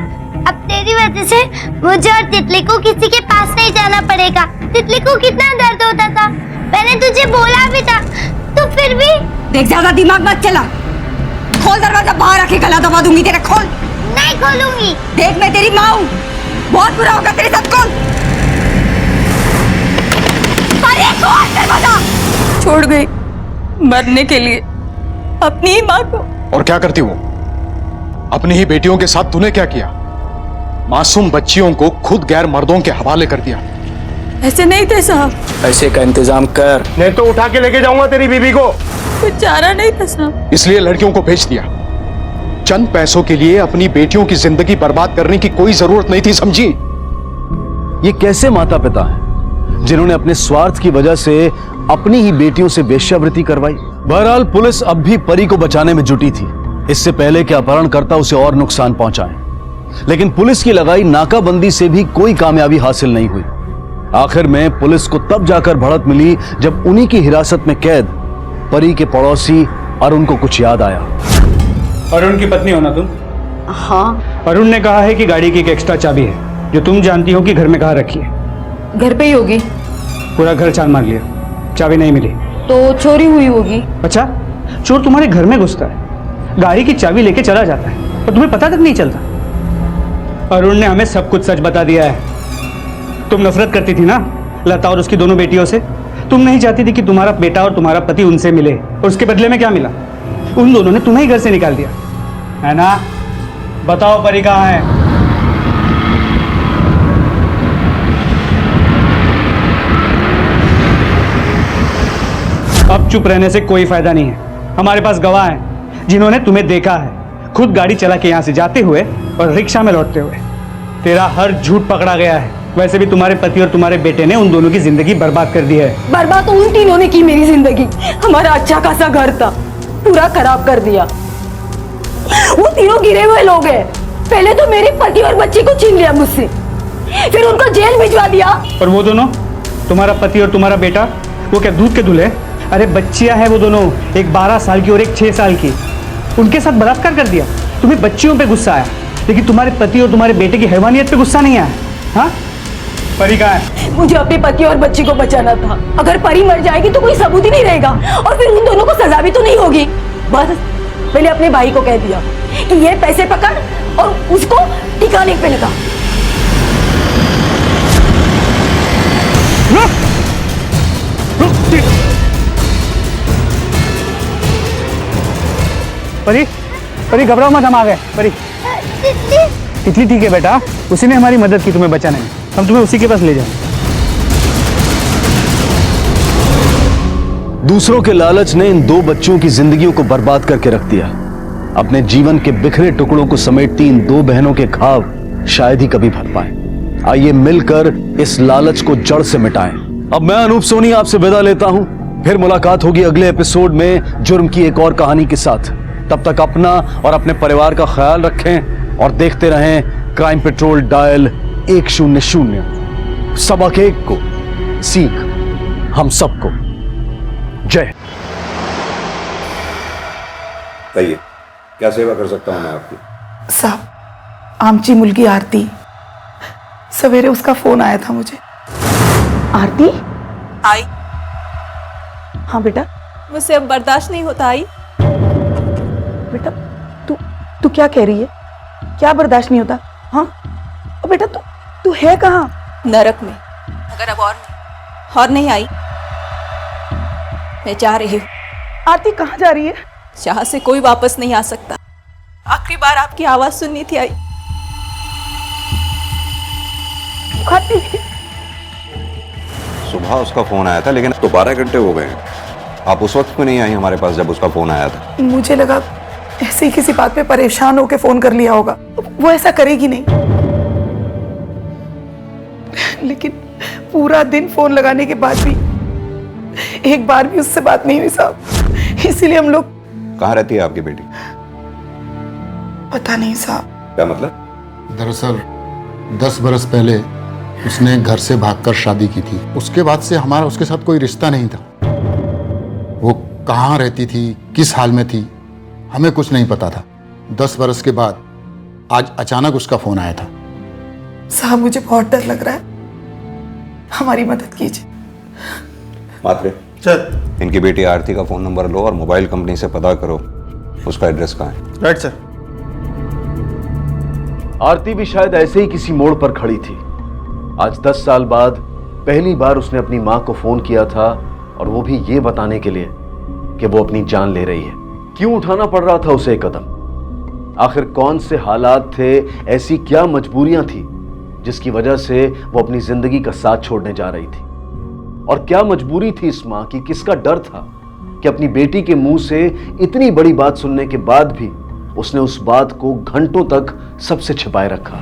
अब तेरी वजह से मुझे और तितली को किसी के पास नहीं जाना पड़ेगा। तितली को कितना दर्द होता था, मैंने तुझे बोला भी था, तो फिर भी। देख ज्यादा दिमाग मत चला, खोल दरवाजा, बाहर आके गला दबा दूंगी तेरा। खोल। नहीं खोलूंगी। देख मैं तेरी माँ हूँ, बहुत बुरा होगा तेरे साथ। खोल। अरे खोल दरवाजा। छोड़ गई मरने के लिए अपनी ही माँ को। और क्या करती वो? अपनी ही बेटियों के साथ तूने क्या किया? मासूम बच्चियों को खुद गैर मर्दों के हवाले कर दिया। ऐसे नहीं थे साहब। पैसे का इंतजाम कर, नहीं तो उठा के लेके जाऊंगा तेरी बीबी को। कुछ चारा नहीं था साहब, इसलिए लड़कियों को भेज दिया। चंद पैसों के लिए अपनी बेटियों की जिंदगी बर्बाद करने की कोई जरूरत नहीं थी, समझी? ये कैसे माता पिता हैं जिन्होंने अपने स्वार्थ की वजह से अपनी ही बेटियों से वेश्यावृत्ति करवाई? बहरहाल पुलिस अब भी परी को बचाने में जुटी थी, इससे पहले कि अपहरणकर्ता उसे और नुकसान पहुंचाएं। लेकिन पुलिस की लगाई नाकाबंदी से भी कोई कामयाबी हासिल नहीं हुई। आखिर में पुलिस को तब जाकर भड़क मिली जब उन्हीं की हिरासत में कैद परी के पड़ोसी अरुण को कुछ याद आया। अरुण की पत्नी हो ना तुम? हाँ। अरुण ने कहा है कि गाड़ी की एक एक्स्ट्रा चाबी है जो तुम जानती हो कि घर में कहाँ रखी है। घर पे ही होगी। पूरा घर छान मार लिया, चाबी नहीं मिली। तो चोरी हुई होगी। अच्छा, चोर तुम्हारे घर में घुसता है, गाड़ी की चाबी लेके चला जाता है और तुम्हें पता तक नहीं चलता। अरुण ने हमें सब कुछ सच बता दिया है। तुम नफरत करती थी ना लता और उसकी दोनों बेटियों से। तुम नहीं चाहती थी कि तुम्हारा बेटा और तुम्हारा पति उनसे मिले, और उसके बदले में क्या मिला? उन दोनों ने तुम्हें ही घर से निकाल दिया, है ना? बताओ परी कहाँ है? अब चुप रहने से कोई फायदा नहीं है। हमारे पास गवाह हैं जिन्होंने तुम्हें देखा है, खुद गाड़ी चला के यहाँ से जाते हुए और रिक्शा में लौटते हुए। तेरा हर झूठ पकड़ा गया है। वैसे भी तुम्हारे पति और तुम्हारे बेटे ने उन दोनों की जिंदगी बर्बाद कर दी है। बर्बाद तो उन तीनों ने की मेरी जिंदगी। हमारा अच्छा खासा घर था, पूरा खराब कर दिया। वो तीनों गिरे हुए लोग हैं। पहले तो मेरे पति और बच्ची को छीन लिया मुझसे, फिर उनको जेल भिजवा दिया। और वो दोनों, तुम्हारा पति और तुम्हारा बेटा, वो क्या दूध के दूल्हे? अरे बच्चियां हैं वो दोनों, एक 12 साल की और एक 6 साल की। उनके साथ बलात्कार कर दिया। तुम्हें बच्चियों पे गुस्सा आया, लेकिन तुम्हारे पति और तुम्हारे बेटे की हैवानियत पे गुस्सा नहीं आया। हाँ, परी कहाँ है? मुझे अपने पति और बच्ची को बचाना था। अगर परी मर जाएगी तो कोई सबूत ही नहीं रहेगा, और फिर उन दोनों को सजा भी तो नहीं होगी। बस मैंने अपने भाई को कह दिया कि ये पैसे पकड़ और उसको ठिकाने पे लगा। परी, परी घबराओ मत, हम आ गए। परी, तितली ठीक है बेटा, उसी ने हमारी मदद की तुम्हें बचाने में। हम तुम्हें उसी के पास ले जाएं। दूसरों के लालच ने इन 2 बच्चियों की जिंदगियों को बर्बाद करके रख दिया। अपने जीवन के बिखरे टुकड़ों को समेटती इन 2 बहनों के घाव शायद ही कभी भर पाए। आइए मिलकर इस लालच को जड़ से मिटाएं। अब मैं अनूप सोनी आपसे विदा लेता हूं। फिर मुलाकात होगी अगले एपिसोड में जुर्म की एक और कहानी के साथ। तब तक अपना और अपने परिवार का ख्याल रखें और देखते रहें क्राइम पेट्रोल डायल 100। सबक एक को, सीख हम सबको। जय। कहिए, क्या सेवा कर सकता हूं मैं आपकी? साहब, आमची मुलगी आरती, सवेरे उसका फोन आया था मुझे। आरती आई? हाँ बेटा। मुझसे अब बर्दाश्त नहीं होता। आई बेटा, तू क्या कह रही है? क्या बर्दाश्त नहीं होता? हाँ बेटा, तू है कहाँ? नरक में। अगर अब और नहीं आई, मैं जा रही हूँ। आरती कहाँ जा रही है? जहाँ से कोई वापस नहीं आ सकता। आखिरी बार आपकी आवाज सुननी थी। आई। आरती, सुबह उसका फोन आया था, लेकिन तो 12 घंटे हो गए। आप उस वक्त क्यों नहीं आई हमारे पास जब उसका फोन आया था? मुझे लगा ऐसे ही किसी बात पे परेशान होकर फोन कर लिया होगा। वो ऐसा करेगी नहीं। लेकिन पूरा दिन फोन लगाने के बाद भी एक बार भी उससे बात नहीं हुई साहब। इसीलिए हम लोग। कहाँ रहती है आपकी बेटी? पता नहीं साहब। क्या मतलब? दरअसल 10 बरस पहले उसने घर से भागकर शादी की थी। उसके बाद से हमारा उसके साथ कोई रिश्ता नहीं था। वो कहाँ रहती थी, किस हाल में थी, हमें कुछ नहीं पता था। 10 बरस के बाद आज अचानक उसका फोन आया था। साहब, मुझे बहुत डर लग रहा है, हमारी मदद कीजिए। मात्रे सर, इनकी बेटी आरती का फोन नंबर लो और मोबाइल कंपनी से पता करो उसका एड्रेस कहाँ है। Right sir. आरती भी शायद ऐसे ही किसी मोड़ पर खड़ी थी। आज 10 साल बाद पहली बार उसने अपनी मां को फोन किया था, और वो भी ये बताने के लिए कि वो अपनी जान ले रही है। क्यों उठाना पड़ रहा था उसे एक कदम? आखिर कौन से हालात थे, ऐसी क्या मजबूरियां थी जिसकी वजह से वो अपनी जिंदगी का साथ छोड़ने जा रही थी? और क्या मजबूरी थी इस मां की, किसका डर था कि अपनी बेटी के मुंह से इतनी बड़ी बात सुनने के बाद भी उसने उस बात को घंटों तक सबसे छिपाए रखा?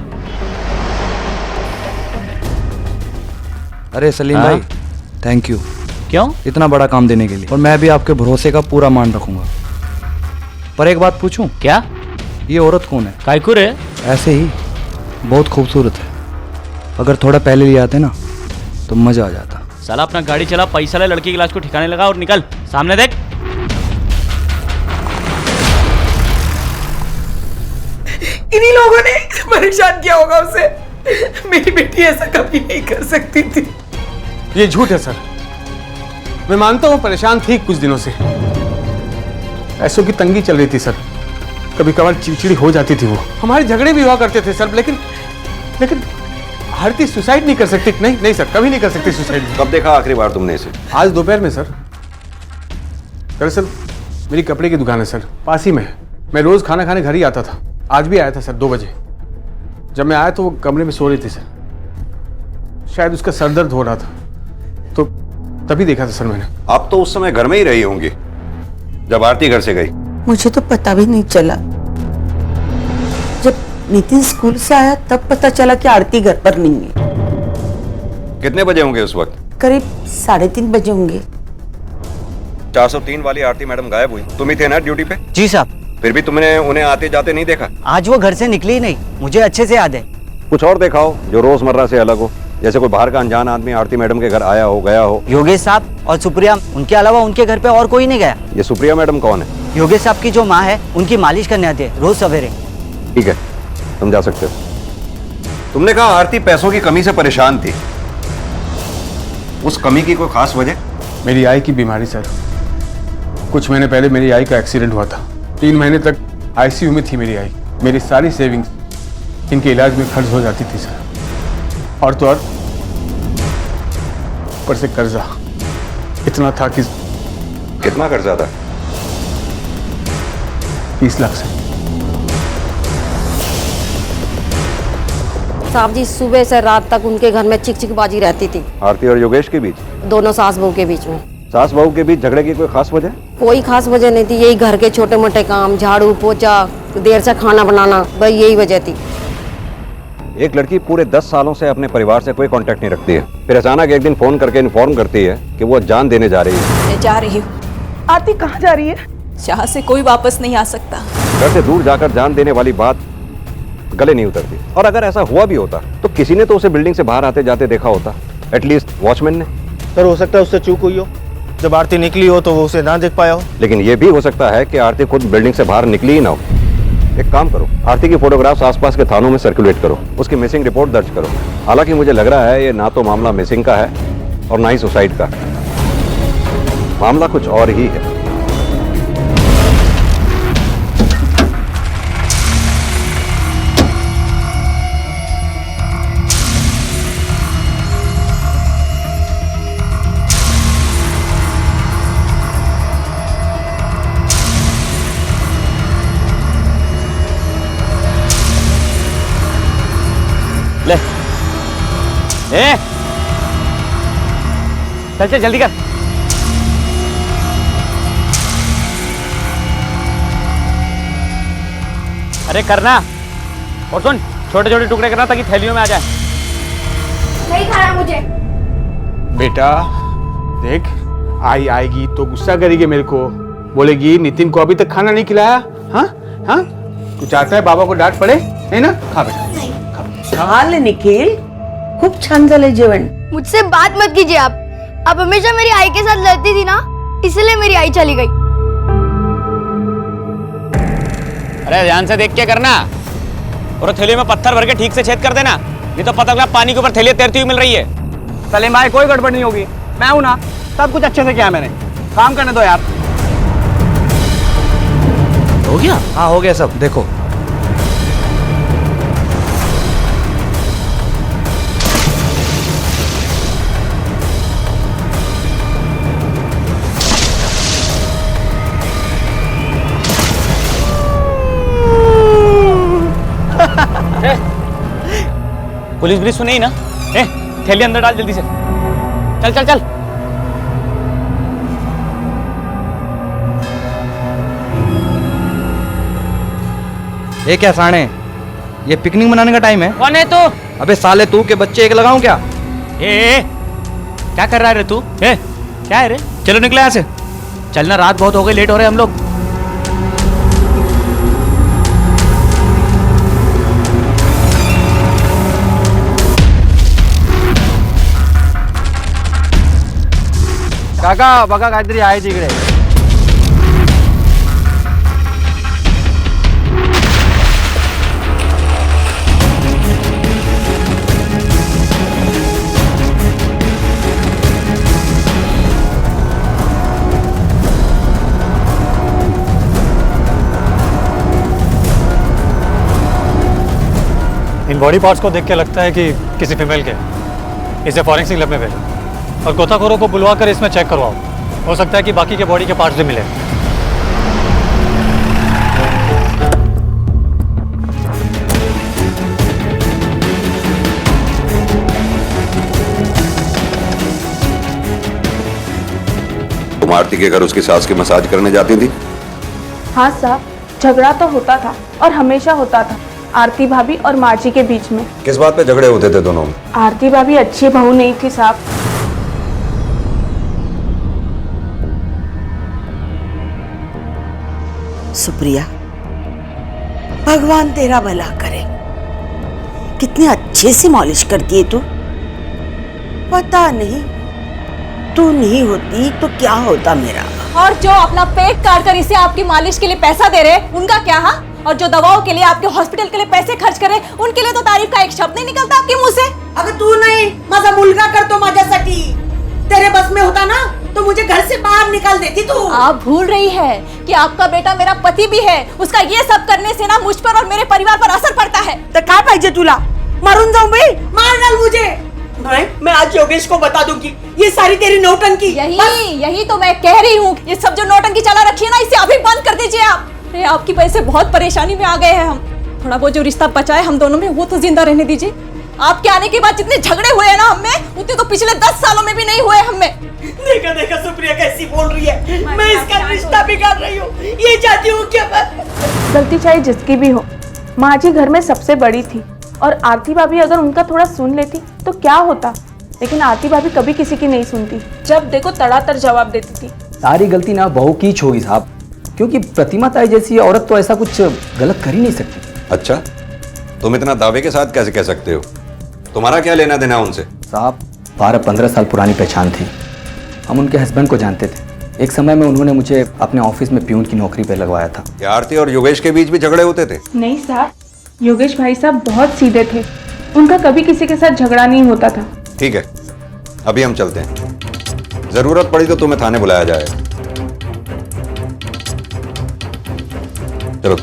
अरे सलीम भाई, थैंक यू। क्यों? इतना बड़ा काम देने के लिए। और मैं भी आपके भरोसे का पूरा मान रखूंगा। पर एक बात पूछूं? क्या? ये औरत कौन है? कायकुर है? ऐसे ही, बहुत खूबसूरत है। अगर थोड़ा पहले ले आते ना तो मजा आ जाता। साला अपना गाड़ी चला, पैसा ले, लड़की की लाश को ठिकाने लगा और निकल। सामने देख। इन्हीं लोगों ने परेशान किया होगा उसे। मेरी बेटी ऐसा कभी नहीं कर सकती थी। ये झूठ है सर। मैं मानता हूँ परेशान थी कुछ दिनों से, पैसों की तंगी चल रही थी सर, कभी कभार चिड़चिड़ी हो जाती थी वो, हमारे झगड़े भी हुआ करते थे सर, लेकिन आरती सुसाइड नहीं कर सकती। नहीं सर, कभी नहीं कर सकती सुसाइड। कब देखा आखिरी बार तुमने इसे? आज दोपहर में सर। दरअसल मेरी कपड़े की दुकान है सर, पास ही में है। मैं रोज खाना खाने घर ही आता था। आज भी आया था सर 2 बजे। जब मैं आया तो वो कमरे में सो रही थी सर। शायद उसका सर दर्द हो रहा था, तो तभी देखा था सर मैंने। आप तो उस समय घर में ही रही होंगी जब आरती घर से गई। मुझे तो पता भी नहीं चला। जब नितिन स्कूल से आया तब पता चला कि आरती घर पर नहीं है। कितने बजे होंगे उस वक्त? करीब 3:30 बजे होंगे। 403 वाली आरती मैडम गायब हुई, तुम ही थे ना ड्यूटी पे? जी साहब। फिर भी तुमने उन्हें आते जाते नहीं देखा? आज वो घर से निकली ही नहीं, मुझे अच्छे से याद है। कुछ और देखा हो जो रोजमर्रा से अलग हो, जैसे कोई बाहर का अनजान आदमी आरती मैडम के घर आया हो, गया हो? योगेश साहब और सुप्रिया, उनके अलावा उनके घर पे और कोई नहीं गया। ये सुप्रिया मैडम कौन है? योगेश साहब की जो माँ है, उनकी मालिश करने आती है रोज सवेरे। ठीक है, तुम जा सकते हो। तुमने कहा आरती पैसों की कमी से परेशान थी, उस कमी की कोई खास वजह? मेरी आई की बीमारी सर। कुछ महीने पहले मेरी आई का एक्सीडेंट हुआ था। 3 महीने तक आईसीयू में थी मेरी आई। मेरी सारी सेविंग्स इनके इलाज में खर्च हो जाती थी सर। और तो और ऊपर से कर्जा इतना था कि। कितना कर्जा था? 30 लाख से। साहब जी, सुबह से रात तक उनके घर में चिकचिकबाजी रहती थी। आरती और योगेश के बीच? दोनों सास बहू के बीच में। सास बहू के बीच झगड़े की कोई खास वजह? कोई खास वजह नहीं थी, यही घर के छोटे मोटे काम, झाड़ू पोछा, देर से खाना बनाना, बस यही वजह थी। एक लड़की पूरे 10 सालों से अपने परिवार से कोई कांटेक्ट नहीं रखती है, फिर अचानक एक दिन फोन करके इन्फॉर्म करती है कि वो जान देने जा रही है। मैं जा रही हूँ। आरती कहाँ जा रही है? जहाँ से कोई वापस नहीं आ सकता। घर से दूर जाकर जान देने वाली बात गले नहीं उतरती। और अगर ऐसा हुआ भी होता तो किसी ने तो उसे बिल्डिंग से बाहर आते जाते देखा होता, एटलीस्ट वॉचमैन ने। सर हो सकता है उससे चूक हुई हो, जब आरती निकली हो तो वो उसे ना देख पाया हो। लेकिन ये भी हो सकता है कि आरती खुद बिल्डिंग से बाहर निकली ही ना हो। एक काम करो, आरती की फोटोग्राफ्स आसपास के थानों में सर्कुलेट करो, उसकी मिसिंग रिपोर्ट दर्ज करो। हालांकि मुझे लग रहा है ये ना तो मामला मिसिंग का है और ना ही सुसाइड का। मामला कुछ और ही है। ले ए चल चल जल्दी कर। अरे करना, और सुन, छोटे छोटे टुकड़े करना ताकि थैलियों में आ जाए। नहीं खाना मुझे। बेटा देख, आई आएगी तो गुस्सा करेगी मेरे को, बोलेगी नितिन को अभी तक खाना नहीं खिलाया। हाँ हाँ, तू चाहता है बाबा को डांट पड़े? नहीं ना, खा बेटा। खा ले निखिल, खूप छान झालंय जेवण। मुझसे बात मत कीजिए आप हमेशा मेरी आई के साथ लड़ती थी ना, इसलिए मेरी आई चली गई। अरे ध्यान से देख के करना, और थैली में पत्थर भर के ठीक से छेद कर देना, नहीं तो पता लगा पानी के ऊपर थैली तैरती हुई मिल रही है। सलीम भाई कोई गड़बड़ नहीं होगी, मैं हूं ना, सब कुछ अच्छे से किया मैंने, काम करने दो यार। हो गया? हाँ हो गया सब, देखो। पुलिस पुलिस सुनी ना? थैली अंदर डाल जल्दी से, चल चल चल। ये क्या साणे, ये पिकनिक मनाने का टाइम है? कौन है तू? अबे साले तू के बच्चे एक लगाऊं क्या? क्या कर रहा है रे तू? क्या है रे? चलो निकले यहाँ से, चलना, रात बहुत हो गई, लेट हो रहे हम लोग। काका बघा काहीतरी आहे तिकडे. इन बॉडी पार्ट्स को देख के लगता है कि किसी फीमेल के. इसे फॉरेंसिक लैब में भेजो और गोताखोरों को बुलवा कर इसमें चेक करवाओ. हो सकता है कि बाकी के बॉडी के पार्ट्स भी मिले. तुम आरती के घर उसकी सास की मसाज करने जाती थी? हाँ साहब, झगड़ा तो होता था और हमेशा होता था आरती भाभी और मार्जी के बीच में. किस बात पे झगड़े होते थे दोनों में? आरती भाभी अच्छी बहू नहीं थी साहब. सुप्रिया, भगवान तेरा भला करे. कितनी अच्छे से मालिश करती है तू. पता नहीं तू नहीं होती तो क्या होता मेरा. और जो अपना पेट काट कर इसे आपकी मालिश के लिए पैसा दे रहे उनका क्या? हाँ, और जो दवाओं के लिए आपके हॉस्पिटल के लिए पैसे खर्च करे उनके लिए तो तारीफ का एक शब्द नहीं निकलता आपके मुंह से. अगर तू नहीं माझा मुलगा करतो माझ्यासाठी, तेरे बस में होता ना तो मुझे घर से बाहर निकाल देती तू. आप भूल रही है कि आपका बेटा मेरा पति भी है. उसका ये सब करने से ना मुझ पर और मेरे परिवार पर असर पड़ता है. तो क्या पाहिजे तुला? मारून जाऊं भाई? मार डाल मुझे. मैं आज योगेश को बता दूंगी ये सारी तेरी नौटंकी. यही तो मैं कह रही हूँ. ये सब जो नौटंकी चला रखी है ना, इसे अभी बंद कर दीजिए आप. अरे आपकी वजह से बहुत परेशानी में आ गए हैं हम. थोड़ा वो जो रिश्ता बचा है हम दोनों में वो तो जिंदा रहने दीजिए. आपके आने के बाद जितने झगड़े हुए हैं ना हम में, उतने तो पिछले 10 सालों में भी नहीं हुए हम में. देखा देखा सुप्रिया कैसी बोल रही है. मैं इसका रिश्ता बिगाड़ रही हूँ. ये चाहती हूँ क्या मैं? गलती चाहे जिसकी भी हो, माँ जी घर में सबसे बड़ी थी और आरती भाभी अगर उनका थोड़ा सुन लेती तो क्या होता. लेकिन आरती भाभी कभी किसी की नहीं सुनती. जब देखो तड़ातड़ जवाब देती थी. सारी गलती ना बहू की होगी साहब, क्योंकि प्रतिमा ताई जैसी औरत तो ऐसा कुछ गलत कर ही नहीं सकती. अच्छा, तुम इतना दावे के साथ कैसे कह सकते हो? तुम्हारा क्या लेना देना उनसे? साहब 12-15 साल पुरानी पहचान थी. हम उनके हस्बैंड को जानते थे. एक समय में उन्होंने मुझे अपने ऑफिस में प्यून की नौकरी पे लगवाया था. क्या आरती और योगेश के बीच भी झगड़े होते थे? नहीं साहब, योगेश भाई साहब बहुत सीधे थे. उनका कभी किसी के साथ झगड़ा नहीं होता था. ठीक है, अभी हम चलते हैं. जरूरत पड़ी तो तुम्हें थाने बुलाया जाएगा. चलो.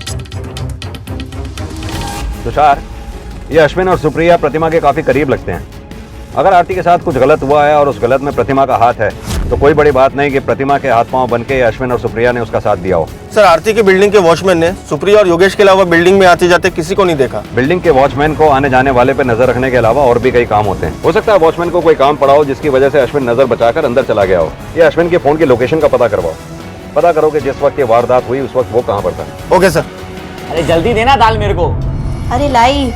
तुषार, ये अश्विन और सुप्रिया प्रतिमा के काफी करीब लगते हैं. अगर आरती के साथ कुछ गलत हुआ है और उस गलत में प्रतिमा का हाथ है तो कोई बड़ी बात नहीं कि प्रतिमा के हाथ पांव बनके अश्विन और सुप्रिया ने उसका साथ दिया हो. सर, आरती की बिल्डिंग के वॉचमैन ने सुप्रिया और योगेश के अलावा बिल्डिंग में आते जाते किसी को नहीं देखा. बिल्डिंग के वॉचमैन को आने जाने वाले पे नजर रखने के अलावा और भी कई काम होते हैं. हो सकता है वॉचमैन को कोई काम पड़ा हो जिसकी वजह से अश्विन नजर बचाकर अंदर चला गया हो. ये अश्विन के फोन की लोकेशन का पता करवाओ. पता करो कि जिस वक्त ये वारदात हुई उस वक्त वो कहाँ पर था. Okay sir. अरे जल्दी देना दाल मेरे को. अरे लाई.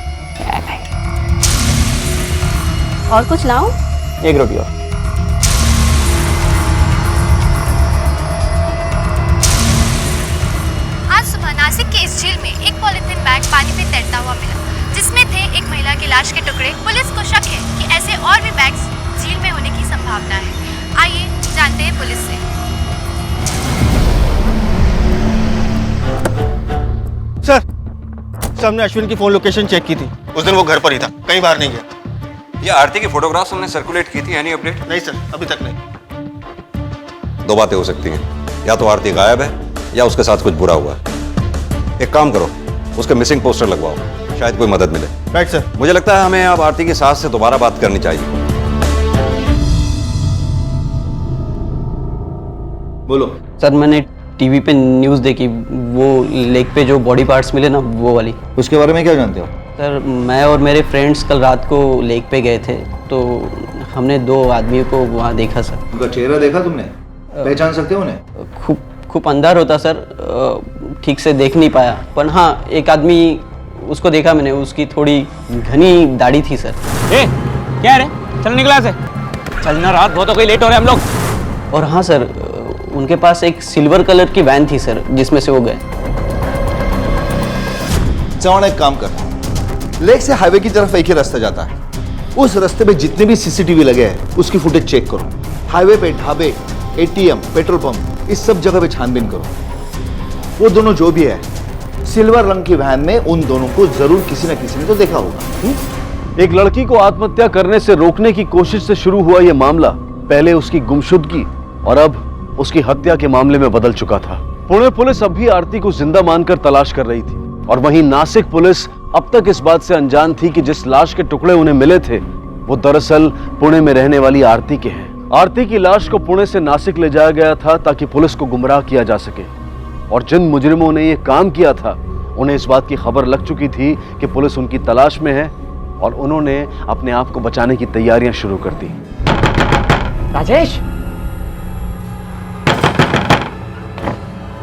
और कुछ लाऊं? एक रोटी और. आज सुबह नासिक के इस झील में एक पॉलिथीन बैग पानी में तैरता हुआ मिला, जिसमें थे एक महिला की लाश के टुकड़े. पुलिस को शक है कि ऐसे और भी बैग्स झील में होने की संभावना है. आइए जानते हैं पुलिस से. सर, हमने अश्विन की फोन लोकेशन चेक की थी. उस दिन वो घर पर ही था, कहीं बाहर नहीं गया. ये आरती की फोटोग्राफ्स हमने सर्कुलेट की थी. Any update? नहीं सर, अभी तक नहीं. दो बातें हो सकती हैं. या तो आरती गायब है या उसके साथ कुछ बुरा हुआ है. एक काम करो, उसके मिसिंग पोस्टर लगवाओ, शायद कोई मदद मिले. Right sir. मुझे लगता है हमें अब आरती की सास से दोबारा बात करनी चाहिए. बोलो. सर, मैंने टीवी पे न्यूज़ देखी, वो लेक पे जो बॉडी पार्ट्स मिले ना वो वाली. उसके बारे में क्या जानते हो? सर, मैं और मेरे फ्रेंड्स कल रात को लेक पे गए थे तो हमने 2 आदमियों को वहाँ देखा सर. उनका चेहरा देखा तुमने? पहचान सकते हो उन्हें? खूब अंधार होता सर, ठीक से देख नहीं पाया. पर हाँ, एक आदमी उसको देखा मैंने, उसकी थोड़ी घनी दाढ़ी थी सर. क्या है रे? चल निकला से. चलना, रात बहुत हो गई, लेट हो रहे हम लोग. और हाँ सर, उनके पास एक सिल्वर कलर की वैन थी सर, जिसमें से वो गए. चौड़ एक काम कर, लेक से हाईवे की तरफ एक ही रास्ता जाता है. उस रास्ते पे जितने भी सीसीटीवी लगे हैं उसकी फुटेज चेक करो. हाईवे पे ढाबे, एटीएम, पेट्रोल पंप, इस सब जगह पे छानबीन करो। वो दोनों जो भी है, सिल्वर रंग की वैन में उन दोनों को जरूर किसी न किसी ने तो देखा होगा। एक लड़की को आत्महत्या करने से रोकने की कोशिश से शुरू हुआ यह मामला पहले उसकी गुमशुदगी और अब उसकी हत्या के मामले में बदल चुका था। पुणे पुलिस अब भी आरती को जिंदा मानकर तलाश कर रही थी और वहीं नासिक पुलिस अब तक इस बात से अनजान थी कि जिस लाश के टुकड़े उन्हें मिले थे वो दरअसल पुणे में रहने वाली आरती के हैं। आरती की लाश को पुणे से नासिक ले जाया गया था ताकि पुलिस को गुमराह किया जा सके और जिन मुजरिमों ने यह काम किया था उन्हें इस बात की खबर लग चुकी थी कि पुलिस उनकी तलाश में है और उन्होंने अपने आप को बचाने की तैयारियां शुरू कर दी। राजेश,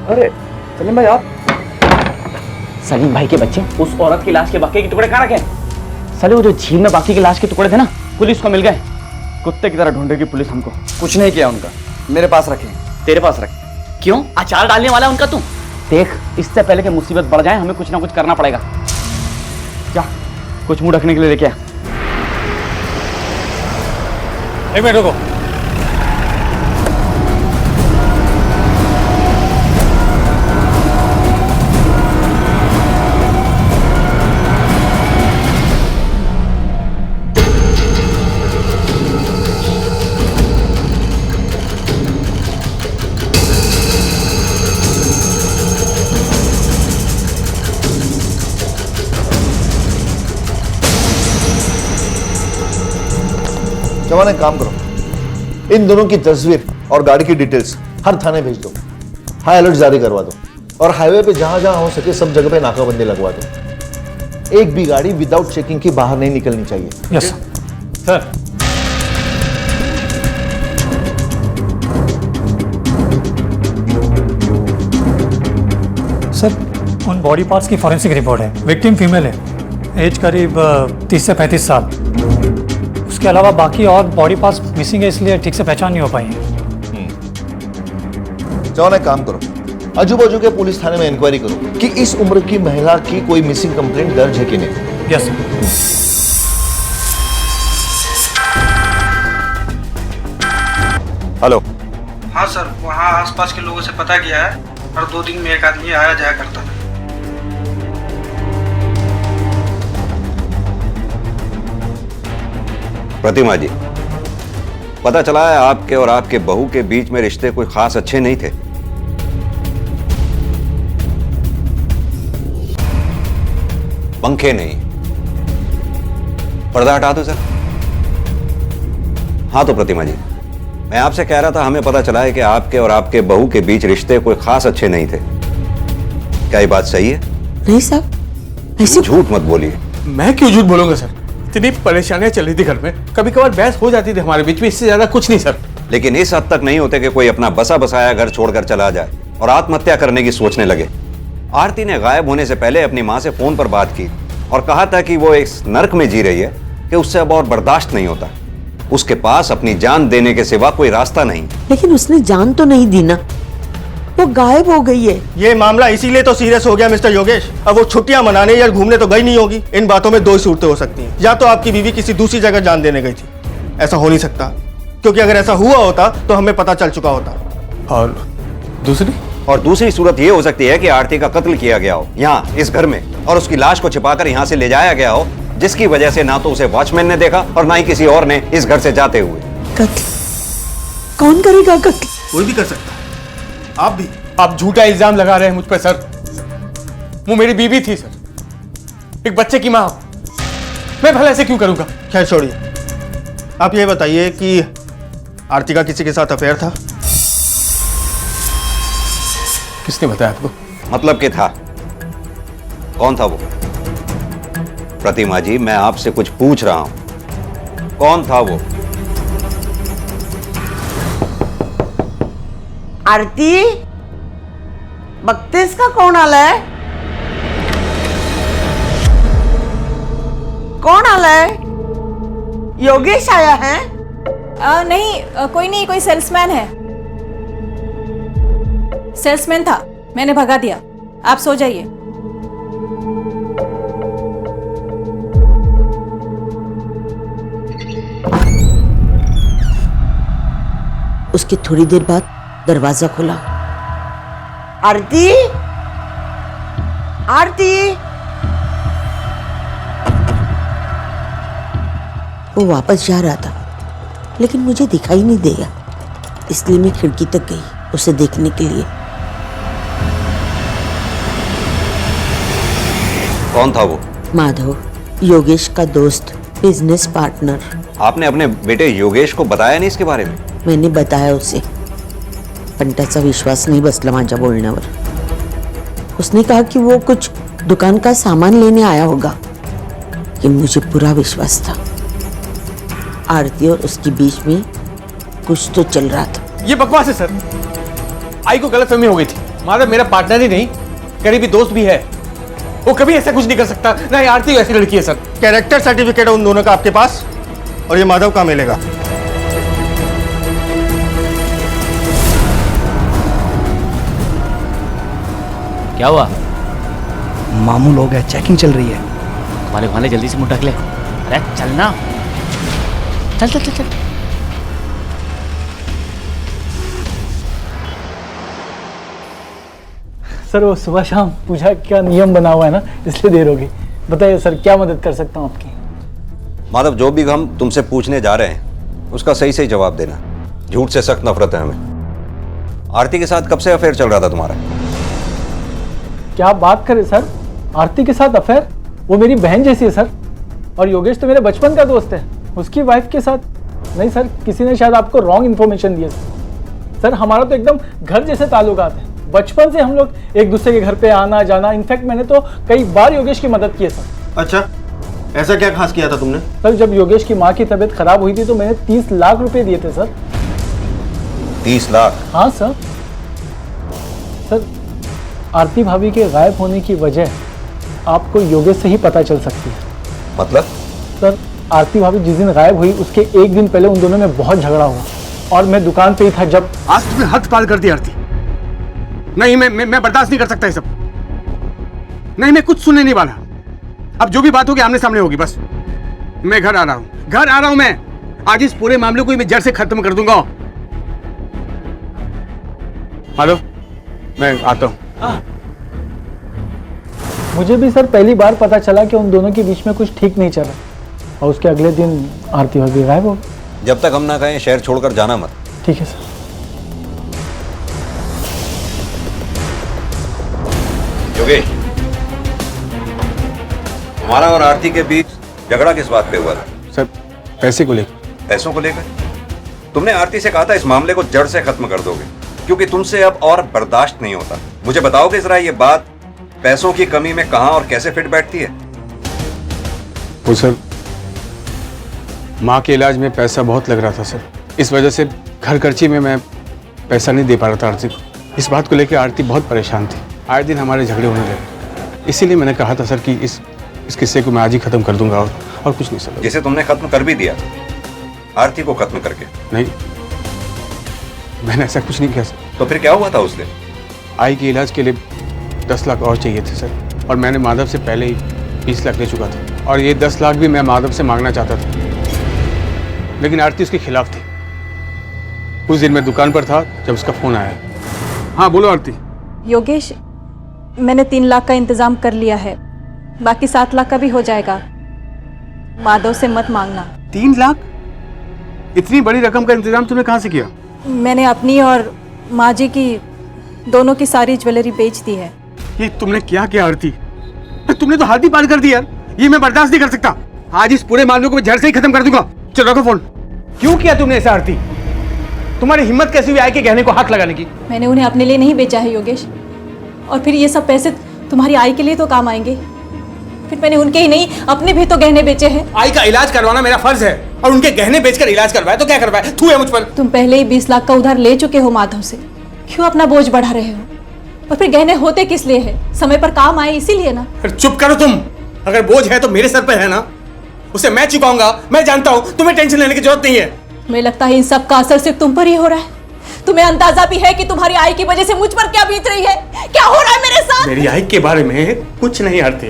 अरे सलीम भाई आप? सलीम भाई के बच्चे, उस औरत की लाश के बाकी के टुकड़े कहाँ रखे? साले वो जो झील में बाकी के लाश के टुकड़े थे ना, पुलिस को मिल गए। कुत्ते की तरह ढूंढेगी पुलिस हमको। कुछ नहीं किया उनका, मेरे पास रखे। तेरे पास रखे? क्यों? अचार डालने वाला है उनका तू? देख, इससे पहले कि मुसीबत बढ़ जाए हमें कुछ ना कुछ करना पड़ेगा। जा, कुछ मुंह ढकने के लिए लेके आ। एक मिनट रुको। जवान एक काम करो, इन दोनों की तस्वीर और गाड़ी की डिटेल्स हर थाने भेज दो, हाई अलर्ट जारी करवा दो और हाईवे पे जहां जहां हो सके सब जगह पे नाकाबंदी लगवा दो। एक भी गाड़ी विदाउट चेकिंग की बाहर नहीं निकलनी चाहिए। Yes sir. सर, उन बॉडी पार्ट्स की फॉरेंसिक रिपोर्ट है। विक्टिम फीमेल है, एज करीब 30 से 35 साल। उसके अलावा बाकी और बॉडी पार्ट्स मिसिंग है, इसलिए ठीक से पहचान नहीं हो पाई है। जवान एक काम करो, आजू बाजू के पुलिस थाने में इंक्वायरी करो कि इस उम्र की महिला की कोई मिसिंग कंप्लेंट दर्ज है कि नहीं। Yes sir. हेलो। हाँ सर, वहाँ आसपास के लोगों से पता किया है और 2 दिन में एक आदमी आया जाया करता था। प्रतिमा जी, पता चला है आपके और आपके बहू के बीच में रिश्ते कोई खास अच्छे नहीं थे। पंखे नहीं, पर्दा हटा दो सर। हाँ तो प्रतिमा जी, मैं आपसे कह रहा था, हमें पता चला है कि आपके और आपके बहू के बीच रिश्ते कोई खास अच्छे नहीं थे। क्या ये बात सही है? नहीं साहब, ऐसे झूठ मत बोलिए। मैं क्यों झूठ बोलूंगा सर? इतनी परेशानियां चल रही थी घर में, कभी कभार बहस हो जाती थी हमारे बीच में, इससे ज्यादा कुछ नहीं सर। लेकिन इस हद तक नहीं होते कि कोई अपना बसा बसाया घर छोड़कर चला जाए और आत्महत्या करने की सोचने लगे। आरती ने गायब होने से पहले अपनी मां से फोन पर बात की और कहा था कि वो एक नर्क में जी रही है कि उससे अब और बर्दाश्त नहीं होता। उसके पास अपनी जान देने के सिवा कोई रास्ता नहीं। लेकिन उसने जान तो नहीं दी ना, वो गायब हो गई है। ये मामला इसीलिए तो सीरियस हो गया मिस्टर योगेश। अब वो छुट्टियां मनाने या घूमने तो गई नहीं होगी। इन बातों में 2 सूरतें हो सकती हैं, या तो आपकी बीवी किसी दूसरी जगह जान देने गई थी। ऐसा हो नहीं सकता, क्योंकि अगर ऐसा हुआ होता तो हमें पता चल चुका होता। और दूसरी सूरत ये हो सकती है कि आरती का कत्ल किया गया हो यहाँ इस घर में, और उसकी लाश को छिपाकर यहाँ से ले जाया गया हो, जिसकी वजह से ना तो उसे वॉचमैन ने देखा और ना ही किसी और ने इस घर से जाते हुए। कत्ल? कौन करेगा कत्ल? कोई भी कर सकता है। आप भी। आप झूठा इल्जाम लगा रहे हैं मुझ पर सर। वो मेरी बीवी थी सर, एक बच्चे की मां। मैं भला ऐसे क्यों करूंगा? खैर छोड़िए, आप ये बताइए कि आरती का किसी के साथ अफेयर था? किसने बताया आपको? मतलब कि था। कौन था वो? प्रतिमा जी, मैं आपसे कुछ पूछ रहा हूं, कौन था वो? आरती, बघतेस का कौन आलाय? कौन आलाय? योगेश आया है? नहीं, कोई नहीं, कोई सेल्समैन है। सेल्समैन था, मैंने भगा दिया। आप सो जाइए। उसके थोड़ी देर बाद दरवाजा खुला। आरती, आरती। वो वापस जा रहा था लेकिन मुझे दिखाई नहीं देगा, इसलिए मैं खिड़की तक गई उसे देखने के लिए। कौन था वो? माधव, योगेश का दोस्त, बिजनेस पार्टनर। आपने अपने बेटे योगेश को बताया नहीं इसके बारे में? मैंने बताया उसे, पण त्याचा विश्वास नाही बसला माझ्या बोलण्यावर। उसने कहा कि वो कुछ दुकान का सामान लेने आया होगा, लेकिन मुझे पूरा विश्वास था। आरती और उसके बीच में कुछ तो चल रहा था। ये बकवास है सर। आई को गलतफहमी हो गई थी। माधव मेरा पार्टनर ही नहीं, करीबी दोस्त भी है। वो कभी ऐसा कुछ नहीं कर सकता। ना ही आरती ऐसी लड़की है सर। कैरेक्टर सर्टिफिकेट है उन दोनों का आपके पास, और ये माधव का मिलेगा। क्या हुआ? मामू लोग है, चेकिंग चल रही है। वाले वाले जल्दी से मुंह ढक ले। अरे चलना, चल चल चल चल। सर वो सुबह शाम पूजा का नियम बना हुआ है ना, इसलिए देर होगी। बताइए सर, क्या मदद कर सकता हूँ आपकी? माधव, जो भी हम तुमसे पूछने जा रहे हैं उसका सही सही जवाब देना। झूठ से सख्त नफरत है हमें। आरती के साथ कब से अफेयर चल रहा था तुम्हारा? क्या बात करें सर, आरती के साथ अफेयर? वो मेरी बहन जैसी है सर। और योगेश तो मेरे बचपन का दोस्त है, उसकी वाइफ के साथ। नहीं सर, किसी ने शायद आपको रॉन्ग इन्फॉर्मेशन दी है सर। हमारा तो एकदम घर जैसे ताल्लुकात है। बचपन से हम लोग एक दूसरे के घर पे आना जाना। इनफैक्ट मैंने तो कई बार योगेश की मदद की है सर। अच्छा, ऐसा क्या खास किया था तुमने? सर जब योगेश की माँ की तबीयत खराब हुई थी तो मैंने 30 लाख रुपए दिए थे सर। 30 लाख? हाँ सर। सर आरती भाभी के गायब होने की वजह आपको योगेश से ही पता चल सकती है। मतलब? सर आरती भाभी जिस दिन गायब हुई उसके एक दिन पहले उन दोनों में बहुत झगड़ा हुआ, और मैं दुकान पे ही था जब। आज तुमने हद पार कर दी आरती। नहीं, मैं बर्दाश्त नहीं कर सकता ये सब। नहीं, मैं कुछ सुनने नहीं वाला। अब जो भी बात होगी आमने सामने होगी बस। मैं घर आ रहा हूं मैं। आज इस पूरे मामले को ही मैं जड़ से खत्म कर दूंगा। हेलो, मैं आता हूं। मुझे भी सर पहली बार पता चला कि उन दोनों के बीच में कुछ ठीक नहीं चल रहा, और उसके अगले दिन आरती भाभी गायब हो गई। जब तक हम ना कहें शहर छोड़कर जाना मत। ठीक है सर। योगेश, हमारा और आरती के बीच झगड़ा किस बात पे हुआ था? सर पैसे को लेकर। पैसों को लेकर? तुमने आरती से कहा था इस मामले को जड़ से खत्म कर दोगे, क्योंकि तुमसे अब और बर्दाश्त नहीं होता। मुझे बताओगे जरा ये बात पैसों की कमी में कहां और कैसे फिट बैठती है? वो सर, माँ के इलाज में पैसा बहुत लग रहा था सर। इस वजह से घर खर्ची में मैं पैसा नहीं दे पा रहा था आरती को। इस बात को लेकर आरती बहुत परेशान थी। आए दिन हमारे झगड़े होने लगे। इसीलिए मैंने कहा था सर कि इस किस्से को मैं आज ही खत्म कर दूंगा, और कुछ नहीं सर। जिसे तुमने खत्म कर भी दिया, आरती को खत्म करके। नहीं, मैंने ऐसा कुछ नहीं किया सर। तो फिर क्या हुआ था उस दिन? आई के इलाज के लिए 10 लाख और चाहिए थे सर, और मैंने माधव से पहले ही 20 लाख ले चुका था, और ये 10 लाख भी मैं माधव से मांगना चाहता था, लेकिन आरती उसके खिलाफ थी। उस दिन मैं दुकान पर था जब उसका फोन आया। हाँ बोलो आरती। योगेश, मैंने 3 लाख का इंतजाम कर लिया है, बाकी 7 लाख का भी हो जाएगा। माधव से मत मांगना। 3 लाख? इतनी बड़ी रकम का इंतजाम तुमने कहाँ से किया? मैंने अपनी और माँ जी की दोनों की सारी ज्वेलरी बेच दी है। ये तुमने क्या किया आरती? तुमने तो हाथ ही पार कर दिया यार। ये मैं बर्दाश्त नहीं कर सकता। आज इस पूरे मामले को मैं जड़ से ही खत्म कर दूंगा। चलो रखो फोन। क्यों किया तुमने ऐसा आरती? तुम्हारी हिम्मत कैसी हुई आई के गहने को हाथ लगाने की? मैंने उन्हें अपने लिए नहीं बेचा है योगेश, और फिर ये सब पैसे तुम्हारी आई के लिए तो काम आएंगे। फिर मैंने उनके ही नहीं अपने भी तो गहने बेचे हैं। आई का इलाज करवाना मेरा फर्ज है, और उनके गहने बेचकर इलाज करवाया तो क्या करवाया? तू है मुझ पर। तुम पहले ही 20 लाख का उधार ले चुके हो माधव से, क्यों अपना बोझ बढ़ा रहे हो? और फिर गहने होते किस लिए है? समय पर काम आए इसीलिए ना। चुप करो तुम। अगर बोझ है तो मेरे सर पर है ना, उसे मैं चुकाऊंगा। मैं जानता हूँ, तुम्हें टेंशन लेने की जरूरत नहीं है। मुझे लगता है इन सब का असर सिर्फ तुम पर ही हो रहा है। तुम्हें अंदाजा भी है कि तुम्हारी आई की वजह से मुझ पर क्या बीत रही है, क्या हो रहा है मेरे साथ? मेरी आई के बारे में कुछ नहीं आरती।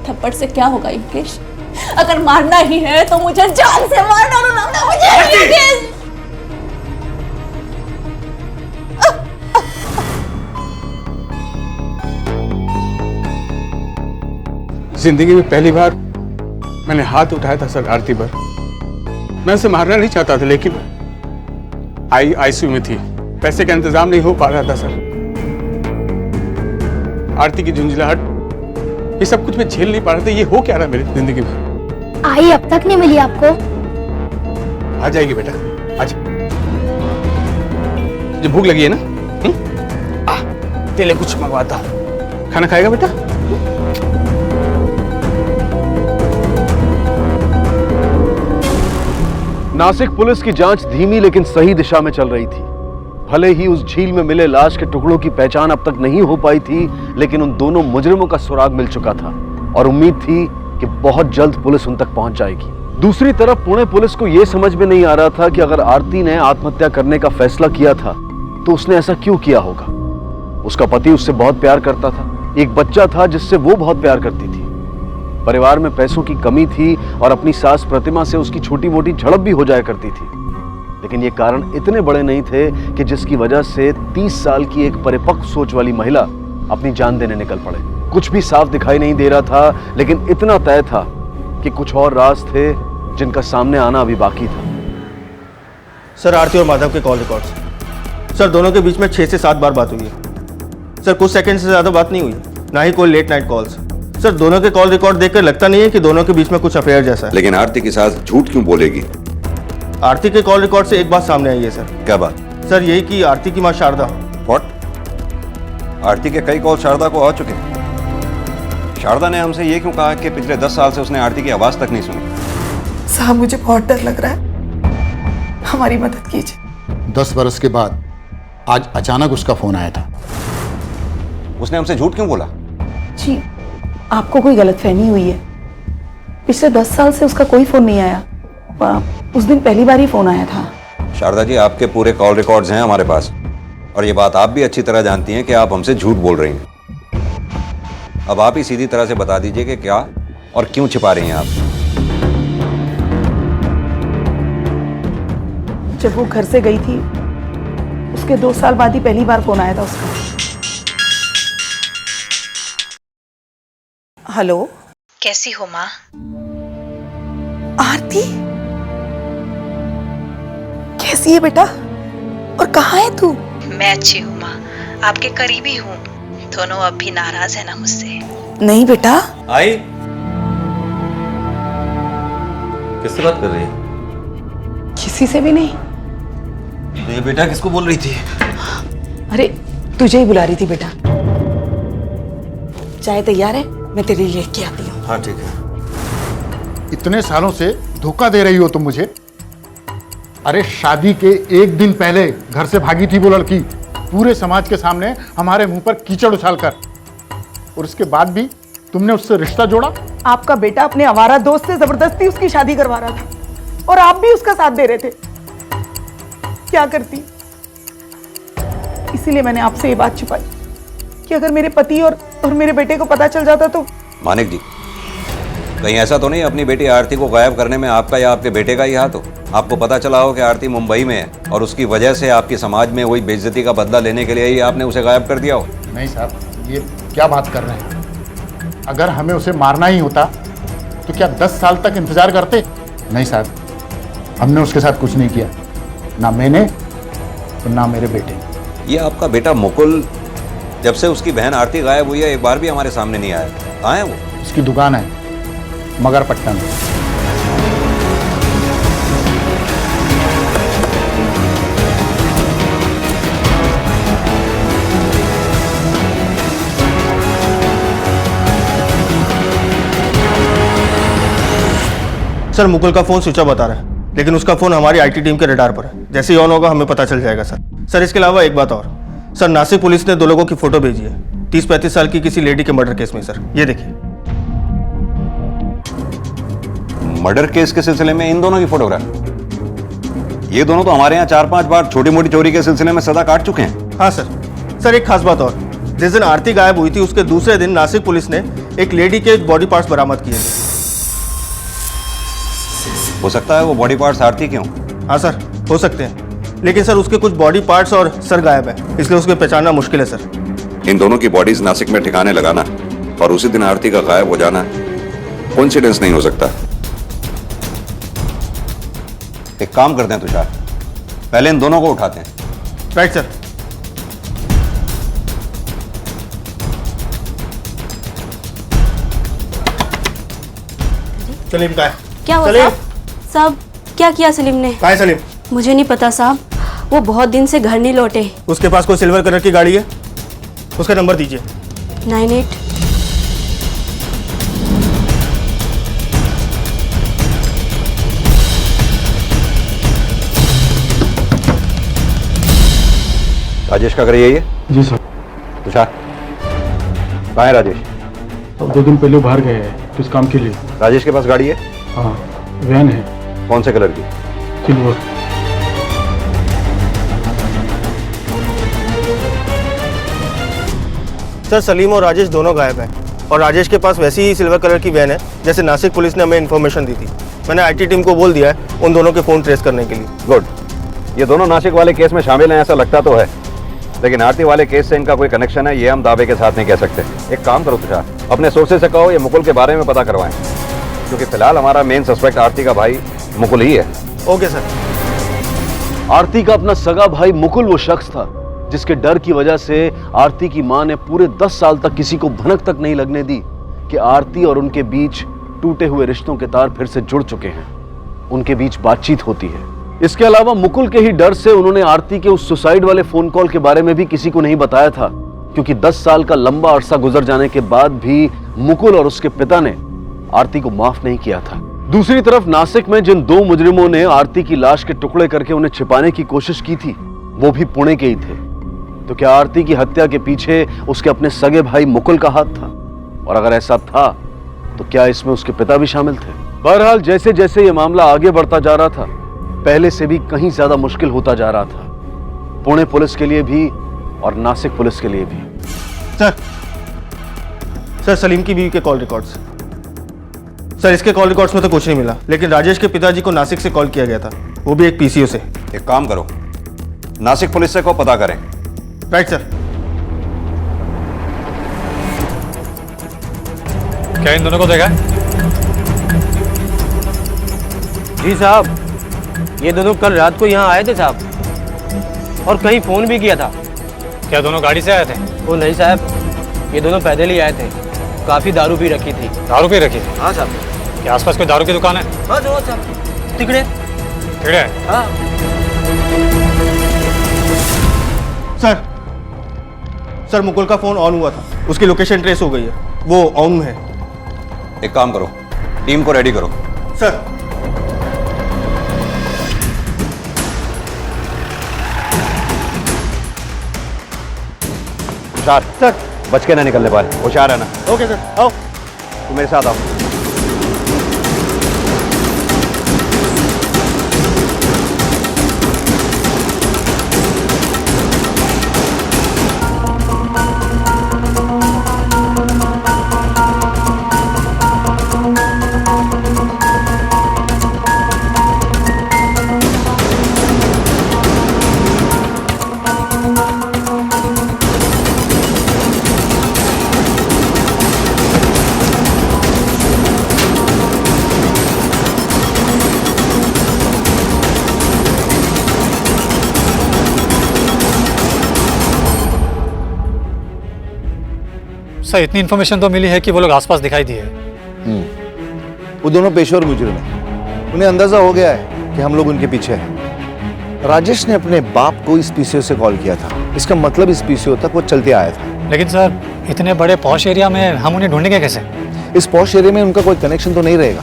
थप्पड़ से क्या होगा योगेश? अगर मारना ही है तो मुझे जान से मार डालो ना। मुझे जिंदगी में पहली बार मैंने हाथ उठाया था सर आरती पर। मैं उसे मारना नहीं चाहता था, लेकिन आईसीयू में थी, पैसे का इंतजाम नहीं हो पा रहा था सर। आरती की झुंझलाहट, ये सब कुछ मैं झेल नहीं पा रहा था। ये हो क्या रहा मेरी जिंदगी में? आई अब तक नहीं मिली आपको? आ जाएगी बेटा, आज जो भूख लगी है ना, तेरे लिए कुछ मंगवाता हूं, खाना खाएगा बेटा? नासिक पुलिस की जांच धीमी लेकिन सही दिशा में चल रही थी। भले ही उस झील में मिले लाश के टुकड़ों की पहचान अब तक नहीं हो पाई थी, लेकिन उन दोनों मुजरिमों का सुराग मिल चुका था और उम्मीद थी कि बहुत जल्द पुलिस उन तक पहुंच जाएगी। दूसरी तरफ पुणे पुलिस को यह समझ में नहीं आ रहा था कि अगर आरती ने आत्महत्या करने का फैसला किया था तो उसने ऐसा क्यों किया होगा। उसका पति उससे बहुत प्यार करता था, एक बच्चा था जिससे वो बहुत प्यार करती थी। परिवार में पैसों की कमी थी और अपनी सास प्रतिमा से उसकी छोटी मोटी झड़प भी हो जाया करती थी, लेकिन ये कारण इतने बड़े नहीं थे कि जिसकी वजह से 30 साल की एक परिपक्व सोच वाली महिला अपनी जान देने निकल पड़े। कुछ भी साफ दिखाई नहीं दे रहा था, लेकिन इतना तय था कि कुछ और राज थे जिनका सामने आना अभी बाकी था। सर, आरती और माधव के कॉल रिकॉर्ड्स। सर, दोनों के बीच में 6 से 7 बार बात हुई है। सर, कुछ सेकंड से ज़्यादा बात नहीं हुई, ना ही कोई लेट नाइट कॉल्स। सर, दोनों के कॉल रिकॉर्ड देखकर लगता नहीं है कि दोनों के बीच में कुछ अफेयर जैसा है। लेकिन आरती की सास झूठ क्यों बोलेगी? आरती के कॉल रिकॉर्ड से एक बात सामने आई है सर। क्या बात? सर, यही कि आरती की माँ शारदा। व्हाट? आरती के कई कॉल शारदा को आ चुके हैं। शारदा ने हमसे ये क्यों कहा कि पिछले 10 साल से उसने आरती की आवाज तक नहीं सुनी? साहब, मुझे बहुत डर लग रहा है, हमारी मदद कीजिए। 10 बरस के बाद आज अचानक उसका फोन आया था। उसने हमसे झूठ क्यों बोला? जी, आपको कोई गलतफहमी हुई है। पिछले 10 साल से उसका कोई फोन नहीं आया, उस दिन पहली बार ही फोन आया था। शारदा जी, आपके पूरे कॉल रिकॉर्ड्स हैं हमारे पास, और ये बात आप भी अच्छी तरह जानती हैं कि आप हमसे झूठ बोल रही हैं। अब आप ही सीधी तरह से बता दीजिए कि क्या और क्यों छिपा रही हैं आप। जब वो घर से गई थी उसके 2 साल बाद ही पहली बार फोन आया था उसका। हेलो, कैसी हो माँ? आरती, कैसी है बेटा और कहाँ है तू? मैं अच्छी हूँ माँ, आपके करीबी हूँ। दोनों अब भी नाराज है ना मुझसे? नहीं बेटा। आई, किससे बात कर रही है? किसी से भी नहीं। तो ये बेटा किसको बोल रही थी? अरे, तुझे ही बुला रही थी बेटा। चाय तैयार है, मैं तेरे लिए लेके आती हूँ। हाँ ठीक है। इतने सालों से धोखा दे रही हो तुम मुझे। अरे, शादी के एक दिन पहले घर से भागी थी वो लड़की, पूरे समाज के सामने हमारे मुंह पर कीचड़ उछालकर, और उसके बाद भी तुमने उससे रिश्ता जोड़ा। आपका बेटा अपने आवारा दोस्त से जबरदस्ती उसकी शादी करवा रहा था और आप भी उसका साथ दे रहे थे। क्या करती? इसीलिए मैंने आपसे ये बात छुपाई कि अगर मेरे पति और मेरे बेटे को पता चल जाता तो। मानिक जी, कहीं ऐसा तो नहीं अपनी बेटी आरती को गायब करने में आपका या आपके बेटे का ही हाथ हो? आपको पता चला हो कि आरती मुंबई में है और उसकी वजह से आपकी समाज में वही बेइज्जती का बदला लेने के लिए ही आपने उसे गायब कर दिया हो? नहीं साहब, ये क्या बात कर रहे हैं? अगर हमें उसे मारना ही होता तो क्या 10 साल तक इंतजार करते? नहीं साहब, हमने उसके साथ कुछ नहीं किया, ना मैंने और ना मेरे बेटे। ये आपका बेटा मुकुल जब से उसकी बहन आरती गायब हुई है एक बार भी हमारे सामने नहीं आया। कहाँ है वो? उसकी दुकान है मगरपट्टन में। सर, मुकुल का फोन स्विच ऑफ बता रहा है, लेकिन उसका फोन हमारी आईटी टीम के रडार पर है। जैसे ही ऑन होगा हमें पता चल जाएगा सर। सर, इसके अलावा एक बात और। सर, नासिक पुलिस ने 2 लोगों की फोटो भेजी है 30-35 साल की किसी लेडी के मर्डर केस में। सर, ये देखिए। मर्डर केस के सिलसिले में इन दोनों की फोटोग्राफ? ये दोनों तो हमारे यहाँ 4-5 बार छोटी मोटी चोरी के सिलसिले में सजा काट चुके हैं। हाँ सर। सर, एक खास बात और। जिस दिन आरती गायब हुई थी उसके दूसरे दिन नासिक पुलिस ने एक लेडी के बॉडी पार्ट्स बरामद किए थे। हो सकता है वो बॉडी पार्ट्स आरती के हों। हाँ सर, हो सकते हैं, लेकिन सर उसके कुछ बॉडी पार्ट्स और सर गायब है, इसलिए उसको पहचानना मुश्किल है सर। इन दोनों की बॉडीज नासिक में ठिकाने लगाना और उसी दिन आरती का गायब हो जाना कोइंसिडेंस नहीं हो सकता। एक काम करते हैं तुषार, पहले इन दोनों को उठाते हैं। Right sir. सलीम का है? क्या हुआ सलीम? साहब क्या किया सलीम ने? कहाँ है सलीम? मुझे नहीं पता साहब, वो बहुत दिन से घर नहीं लौटे। उसके पास कोई सिल्वर कलर की गाड़ी है? उसका नंबर दीजिए। 98। राजेश का घर यही है? जी सर। तुषार, कहाँ है राजेश? अब 2 दिन पहले बाहर गए हैं किस काम के लिए। राजेश के पास गाड़ी है? हाँ, वैन है। कौन से कलर की? सिल्वर। सर सलीम और राजेश दोनों गायब हैं और राजेश के पास वैसी ही सिल्वर कलर की वैन है जैसे नासिक पुलिस ने हमें इन्फॉर्मेशन दी थी। मैंने आईटी टीम को बोल दिया है उन दोनों के फ़ोन ट्रेस करने के लिए। गुड। ये दोनों नासिक वाले केस में शामिल हैं ऐसा लगता तो है, लेकिन आरती वाले केस से इनका कोई कनेक्शन है ये हम दावे के साथ नहीं कह सकते। एक काम करो तुषार, अपने सोर्सेज से कहो ये मुकुल के बारे में पता करवाएं, क्योंकि फिलहाल हमारा मेन सस्पेक्ट आरती का भाई मुकुल ही है। Okay sir. आरती का अपना सगा भाई मुकुल वो शख्स था जिसके डर की वजह से आरती की मां ने पूरे 10 साल तक किसी को भनक तक नहीं लगने दी कि आरती और उनके बीच टूटे हुए रिश्तों के तार फिर से जुड़ चुके हैं, उनके बीच बातचीत होती है। इसके अलावा मुकुल के ही डर से उन्होंने आरती के उस सुसाइड वाले फोन कॉल के बारे में भी किसी को नहीं बताया था, क्योंकि 10 साल का लंबा अरसा गुजर जाने के बाद भी मुकुल और उसके पिता ने आरती को माफ नहीं किया था। दूसरी तरफ नासिक में जिन 2 मुजरिमों ने आरती की लाश के टुकड़े करके उन्हें छिपाने की कोशिश की थी वो भी पुणे के ही थे। तो क्या आरती की हत्या के पीछे उसके अपने सगे भाई मुकुल का हाथ था? और अगर ऐसा था तो क्या इसमें उसके पिता भी शामिल थे? बहरहाल जैसे जैसे ये मामला आगे बढ़ता जा रहा था पहले से भी कहीं ज्यादा मुश्किल होता जा रहा था, पुणे पुलिस के लिए भी और नासिक पुलिस के लिए भी। सर सलीम की बीवी के कॉल रिकॉर्ड्स। सर इसके कॉल रिकॉर्ड्स में तो कुछ नहीं मिला, लेकिन राजेश के पिताजी को नासिक से कॉल किया गया था, वो भी एक पीसीओ से। एक काम करो, नासिक पुलिस से को पता करें। Right sir. क्या इन दोनों को देखा? जी साहब, ये दोनों कल रात को यहाँ आए थे साहब, और कहीं फोन भी किया था। क्या दोनों गाड़ी से आए थे? वो नहीं साहब, ये दोनों पैदल ही आए थे। काफी दारू पी रखी थी। दारू पी रखी थी? हाँ साहब। क्या आसपास कोई दारू की दुकान है? हाँ जो साहब, तिकड़े। तिकड़े? हाँ। सर मुकुल का फोन ऑन हुआ था, उसकी लोकेशन ट्रेस हो गई है, वो ऑन है। एक काम करो, टीम को रेडी करो। सर। तुषार, सर बच के ना निकलने पाए, होशियार है ना? ओके सर, आओ। तुम मेरे साथ आओ। सर इतनी इन्फॉर्मेशन तो मिली है कि वो लोग आसपास दिखाई दिए। वो दोनों पेशेवर मुजरिम हैं, उन्हें अंदाजा हो गया है कि हम लोग उनके पीछे हैं। राजेश ने अपने बाप को इस पीसीओ से कॉल किया था, इसका मतलब इस पीसीओ तक वो चलते आया था। लेकिन सर इतने बड़े पॉश एरिया में हम उन्हें ढूंढेंगे कैसे? इस पॉश एरिया में उनका कोई कनेक्शन तो नहीं रहेगा।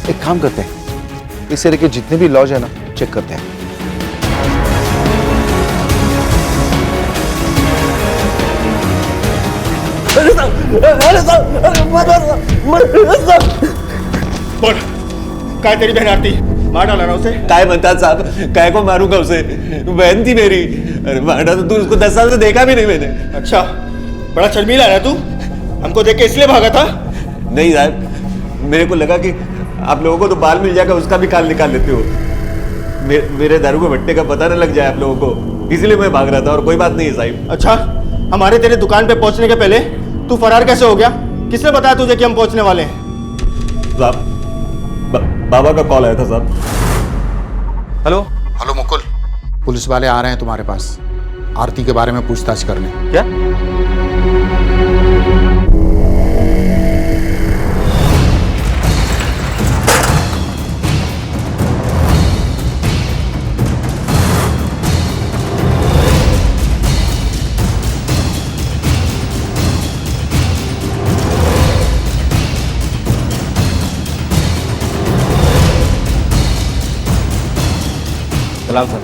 एक काम करते हैं, इस एरिया के जितने भी लॉज है ना, चेक करते हैं। बोल, काय तेरी बहन आरती मार डाला ना उसे? काय म्हणतात साहब, काय को मारूंगा उसे? बहन थी मेरी। अरे मारा तो तू उसको 10 साल से देखा भी नहीं मैंने। अच्छा, बड़ा शर्मीला है तू, हमको देख के इसलिए भागा था? नहीं साहब, मेरे को लगा कि आप लोगों को तो बाल मिल जाएगा, उसका भी काल निकाल लेते हो। मेरे दारू के भट्टे का पता न लग जाए आप लोगों को, इसलिए मैं भाग रहा था, और कोई बात नहीं है साहब। अच्छा, हमारे तेरे दुकान पे पहुंचने के पहले तू फरार कैसे हो गया? किसने बताया तुझे कि हम पहुंचने वाले हैं? साहब बाबा का कॉल आया था साहब। हेलो हेलो मुकुल, पुलिस वाले आ रहे हैं तुम्हारे पास आरती के बारे में पूछताछ करने। क्या? सलाम सर।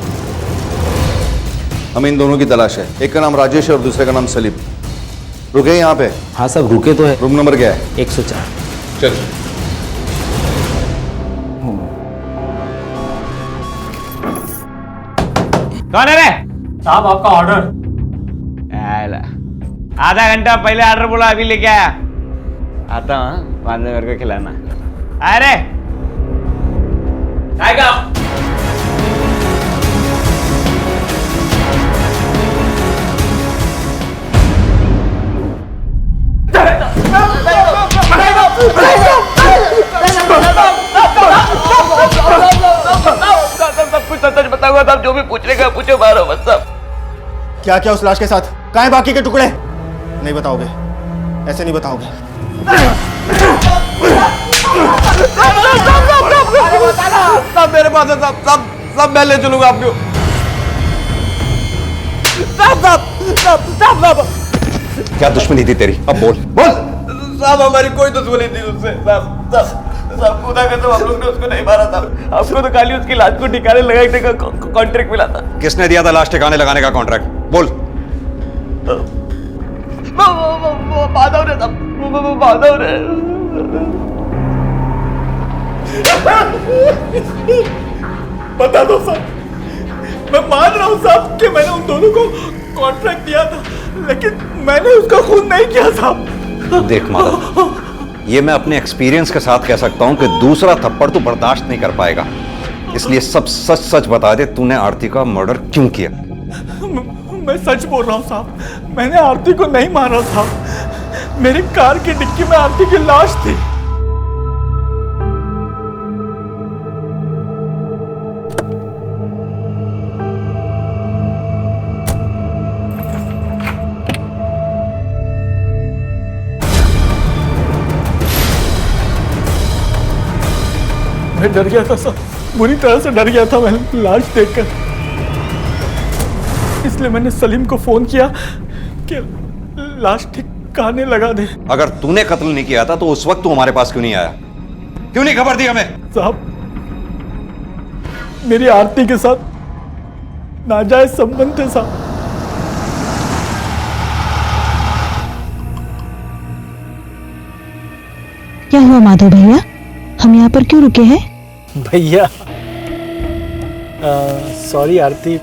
हमें इन दोनों की तलाश है। एक का नाम राजेश है और दूसरे का नाम सलीम। रुके यहाँ पे? हाँ सब रुके तो है। रूम नंबर क्या है? 104। चल। कौन है रे? साहब आपका ऑर्डर। आधा घंटा पहले ऑर्डर बोला, अभी लेके आया। आता हूँ, बाद में मेरे को खिलाना। अरे सच बताऊंगा साहब, जो भी पूछने का पूछो, मारो बस साहब। क्या क्या उस लाश के साथ? कहाँ हैं बाकी के टुकड़े? नहीं बताओगे, ऐसे नहीं बताओगे। सब मेरे पास है साहब, सब मैं ले चलूंगा आपको। क्या दुश्मनी थी तेरी? अब बोल बोल। साहब हमारी कोई दुश्मनी थी उससे साहब। खुदा का तो हम लोग ने उसको नहीं मारा था। आपको तो खाली उसकी लाश को ठिकाने लगाने का कॉन्ट्रैक्ट मिला था। किसने दिया था लाश ठिकाने लगाने का कॉन्ट्रैक्ट? बोल। माधव ने साहब, माधव ने। बता दो साहब, मैं मान रहा हूँ साहब कि मैंने उन दोनों को कॉन्ट्रैक्ट दिया था, लेकिन मैंने उसका खून नहीं किया साहब। देख माधव, ये मैं अपने एक्सपीरियंस के साथ कह सकता हूं कि दूसरा थप्पड़ तू बर्दाश्त नहीं कर पाएगा, इसलिए सब सच सच बता दे, तूने आरती का मर्डर क्यों किया? मैं सच बोल रहा हूँ साहब, मैंने आरती को नहीं मारा साहब। मेरी कार की डिक्की में आरती की लाश थी। मैं डर गया था सर, बुरी तरह से डर गया था मैं लाश देखकर, इसलिए मैंने सलीम को फोन किया कि लाश ठिकाने लगा दे। अगर तूने कत्ल नहीं किया था तो उस वक्त तू हमारे पास क्यों नहीं आया? क्यों नहीं खबर दी हमें? साहब, मेरी आरती के साथ नाजायज संबंध थे साहब। क्या हुआ माधव भैया, हम यहाँ पर क्यों रुके हैं? भैया सॉरी आरती,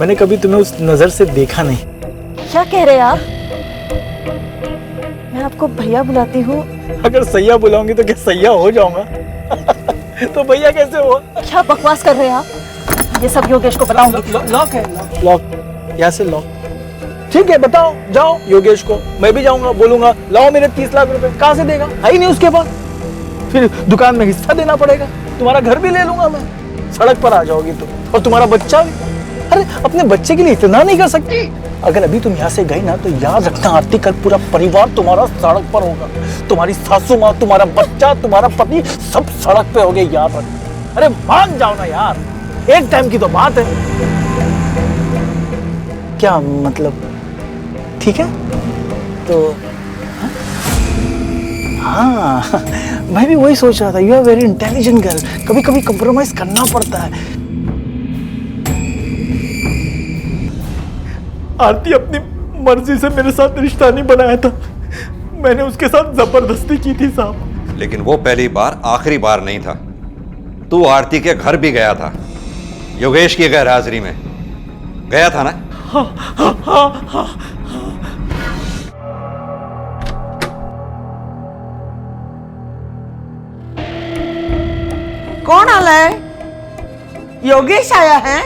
मैंने कभी तुम्हें उस नजर से देखा नहीं। क्या कह रहे हैं आप? मैं आपको भैया बुलाती हूँ। अगर सैया बुलाऊंगी तो क्या सैया हो जाऊंगा? तो भैया कैसे हुआ? क्या बकवास कर रहे हैं आप? ये सब योगेश को बताऊंगी। लॉक है, लॉक, यहाँ से लॉक। ठीक है बताओ, जाओ योगेश को, मैं भी जाऊंगा, बोलूंगा लाओ मेरे 30 लाख रुपए। कहाँ से देगा? है ही नहीं उसके पास। फिर दुकान में हिस्सा देना पड़ेगा, तुम्हारा घर भी ले लूंगा मैं, सड़क पर आ जाओगी तुम, और तुम्हारा बच्चा भी। अरे अपने बच्चे के लिए इतना नहीं कर सकती? अगर अभी तुम यहाँ से गई ना तो याद रखना आरती, कल पूरा परिवार तुम्हारा सड़क पर होगा। तुम्हारी सासू माँ, तुम्हारा बच्चा, तुम्हारा पति, सब सड़क पे होंगे, याद रखना। अरे मान जाओ ना यार, एक टाइम की तो बात है। क्या मतलब? ठीक है तो हाँ, मैं भी वही सोच रहा था। You are very intelligent girl, कभी कभी कंप्रोमाइज करना पड़ता है। आरती अपनी मर्जी से मेरे साथ रिश्ता नहीं बनाया था, मैंने उसके साथ जबरदस्ती की थी साहब। लेकिन वो पहली बार आखिरी बार नहीं था। तू आरती के घर भी गया था, योगेश की गैर हाजिरी में गया था ना? हाँ, हाँ, हाँ, हाँ। कौन आला है? योगेश आया है?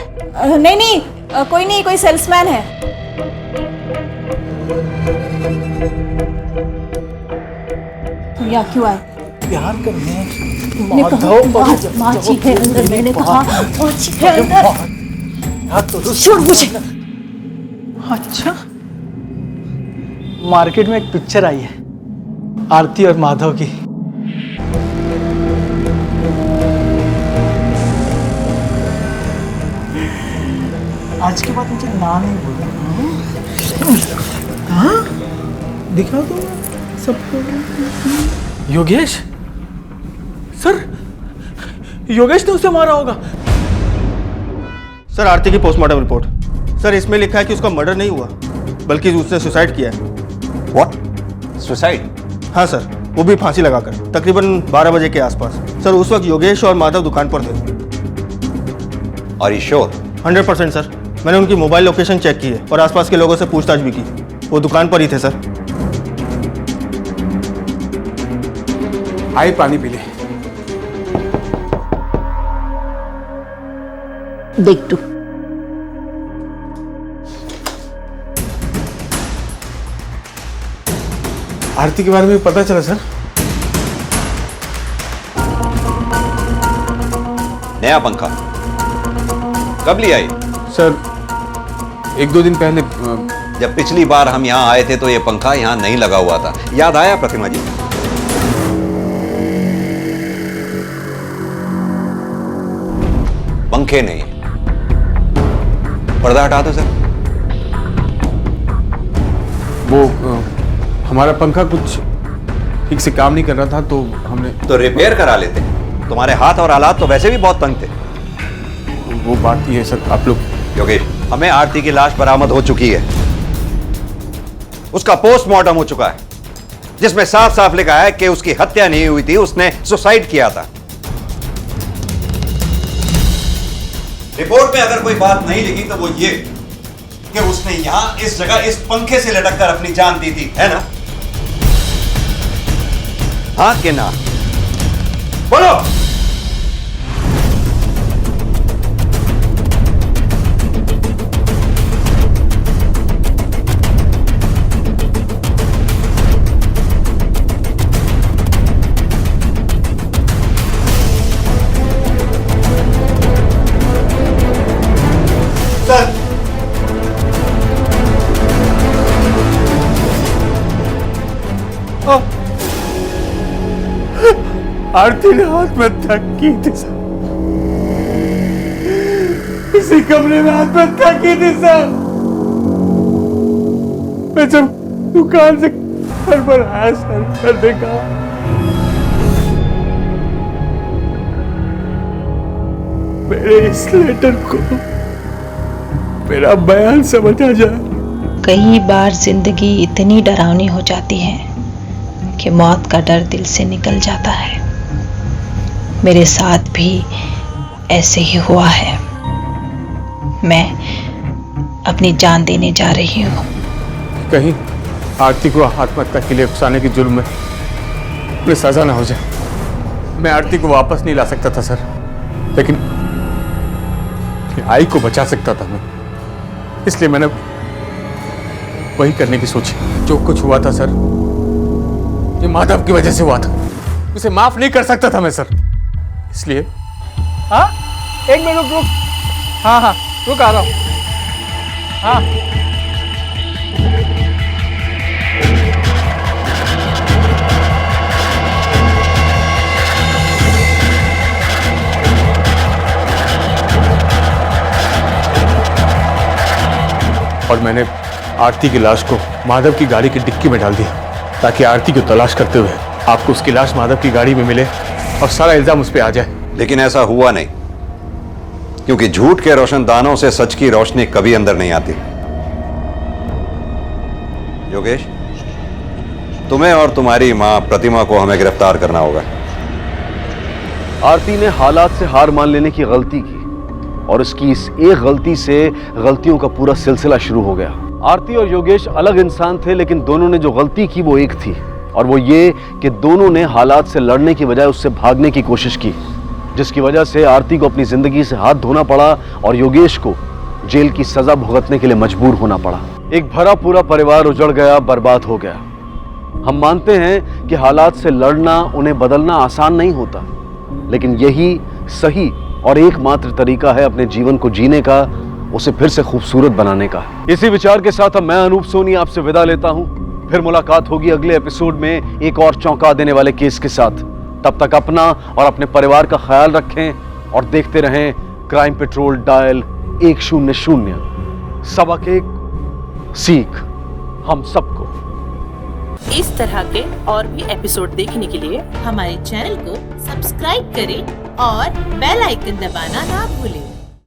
नहीं नहीं, कोई नहीं, कोई सेल्समैन है। यहाँ क्यों आए? प्यार करने मैंने कहा माची है अंदर, मैंने कहा माची है अंदर। छोड़ मुझे। अच्छा, मार्केट में एक पिक्चर आई है आरती और माधव की। आज के बाद मुझे ना नहीं बोलना। हाँ, दिखा दो सबको। योगेश सर, योगेश ने उसे मारा होगा। सर, आरती की पोस्टमार्टम रिपोर्ट। सर, इसमें लिखा है कि उसका मर्डर नहीं हुआ, बल्कि उसने सुसाइड किया है। व्हाट? सुसाइड? हाँ सर, वो भी फांसी लगाकर, तकरीबन 12 बजे के आसपास। सर, उस वक्त योगेश और माधव दुकान पर थे। Are you sure? 100% सर, मैंने उनकी मोबाइल लोकेशन चेक की है और आसपास के लोगों से पूछताछ भी की। वो दुकान पर ही थे सर। आई पानी पी ले। देख तू, आरती के बारे में पता चला सर? नया पंखा कब लिया आई? सर, 1-2 दिन पहले। जब पिछली बार हम यहाँ आए थे तो ये पंखा यहाँ नहीं लगा हुआ था, याद आया प्रतिमा जी? पंखे नहीं, पर्दा हटा दो सर। वो हमारा पंखा कुछ ठीक से काम नहीं कर रहा था तो हमने तो रिपेयर करा लेते। तुम्हारे हाथ और हालात तो वैसे भी बहुत तंग थे। वो बात ही है सर। आप लोग योगेश, हमें आरती की लाश बरामद हो चुकी है। उसका पोस्टमार्टम हो चुका है, जिसमें साफ साफ लिखा है कि उसकी हत्या नहीं हुई थी, उसने सुसाइड किया था। रिपोर्ट में अगर कोई बात नहीं लिखी तो वो ये कि उसने यहां इस जगह इस पंखे से लटक कर अपनी जान दी थी, है ना? हाँ कि ना? बोलो। आरती ने हाथ में हत्या की थी सर। इसी कमरे में हाथ में हत्या की थी सर। मैं जब दुकान से घर पर आया सर, कर देखा मेरे इस लेटर को मेरा बयान समझ आ जाए। कई बार जिंदगी इतनी डरावनी हो जाती है कि मौत का डर दिल से निकल जाता है। मेरे साथ भी ऐसे ही हुआ है। मैं अपनी जान देने जा रही हूँ। कहीं आरती को आत्महत्या के लिए उकसाने के जुर्म में उन्हें सजा ना हो जाए। मैं आरती को वापस नहीं ला सकता था सर, लेकिन आई को बचा सकता था मैं। इसलिए मैंने वही करने की सोची। जो कुछ हुआ था सर, ये माधव की वजह से हुआ था। उसे माफ नहीं कर सकता था मैं सर, इसलिए। हाँ, 1 मिनट रुक। हाँ हाँ, रुक, आ रहा हूँ। हाँ, और मैंने आरती की लाश को माधव की गाड़ी की डिक्की में डाल दिया ताकि आरती को तलाश करते हुए आपको उसकी लाश माधव की गाड़ी में मिले और सारा इल्जाम उस पर आ जाए। लेकिन ऐसा हुआ नहीं, क्योंकि झूठ के रोशनदानों से सच की रोशनी कभी अंदर नहीं आती। योगेश, तुम्हें और तुम्हारी मां प्रतिमा को हमें गिरफ्तार करना होगा। आरती ने हालात से हार मान लेने की गलती की और इसकी इस एक गलती से गलतियों का पूरा सिलसिला शुरू हो गया। आरती और योगेश अलग इंसान थे, लेकिन दोनों ने जो गलती की वो एक थी, और वो ये कि दोनों ने हालात से लड़ने की बजाय उससे भागने की कोशिश की, जिसकी वजह से आरती को अपनी जिंदगी से हाथ धोना पड़ा और योगेश को जेल की सजा भुगतने के लिए मजबूर होना पड़ा। एक भरा पूरा परिवार उजड़ गया, बर्बाद हो गया। हम मानते हैं कि हालात से लड़ना, उन्हें बदलना आसान नहीं होता, लेकिन यही सही और एकमात्र तरीका है अपने जीवन को जीने का, उसे फिर से खूबसूरत बनाने का। इसी विचार के साथ अब मैं अनूप सोनी आपसे विदा लेता हूं। फिर मुलाकात होगी अगले एपिसोड में एक और चौंका देने वाले केस के साथ। तब तक अपना और अपने परिवार का ख्याल रखें और देखते रहें क्राइम पेट्रोल डायल 100। सबक एक सीख हम सबको। इस तरह के और भी एपिसोड देखने के लिए हमारे चैनल को सब्सक्राइब करें और बेल आइकन दबाना ना भूलें।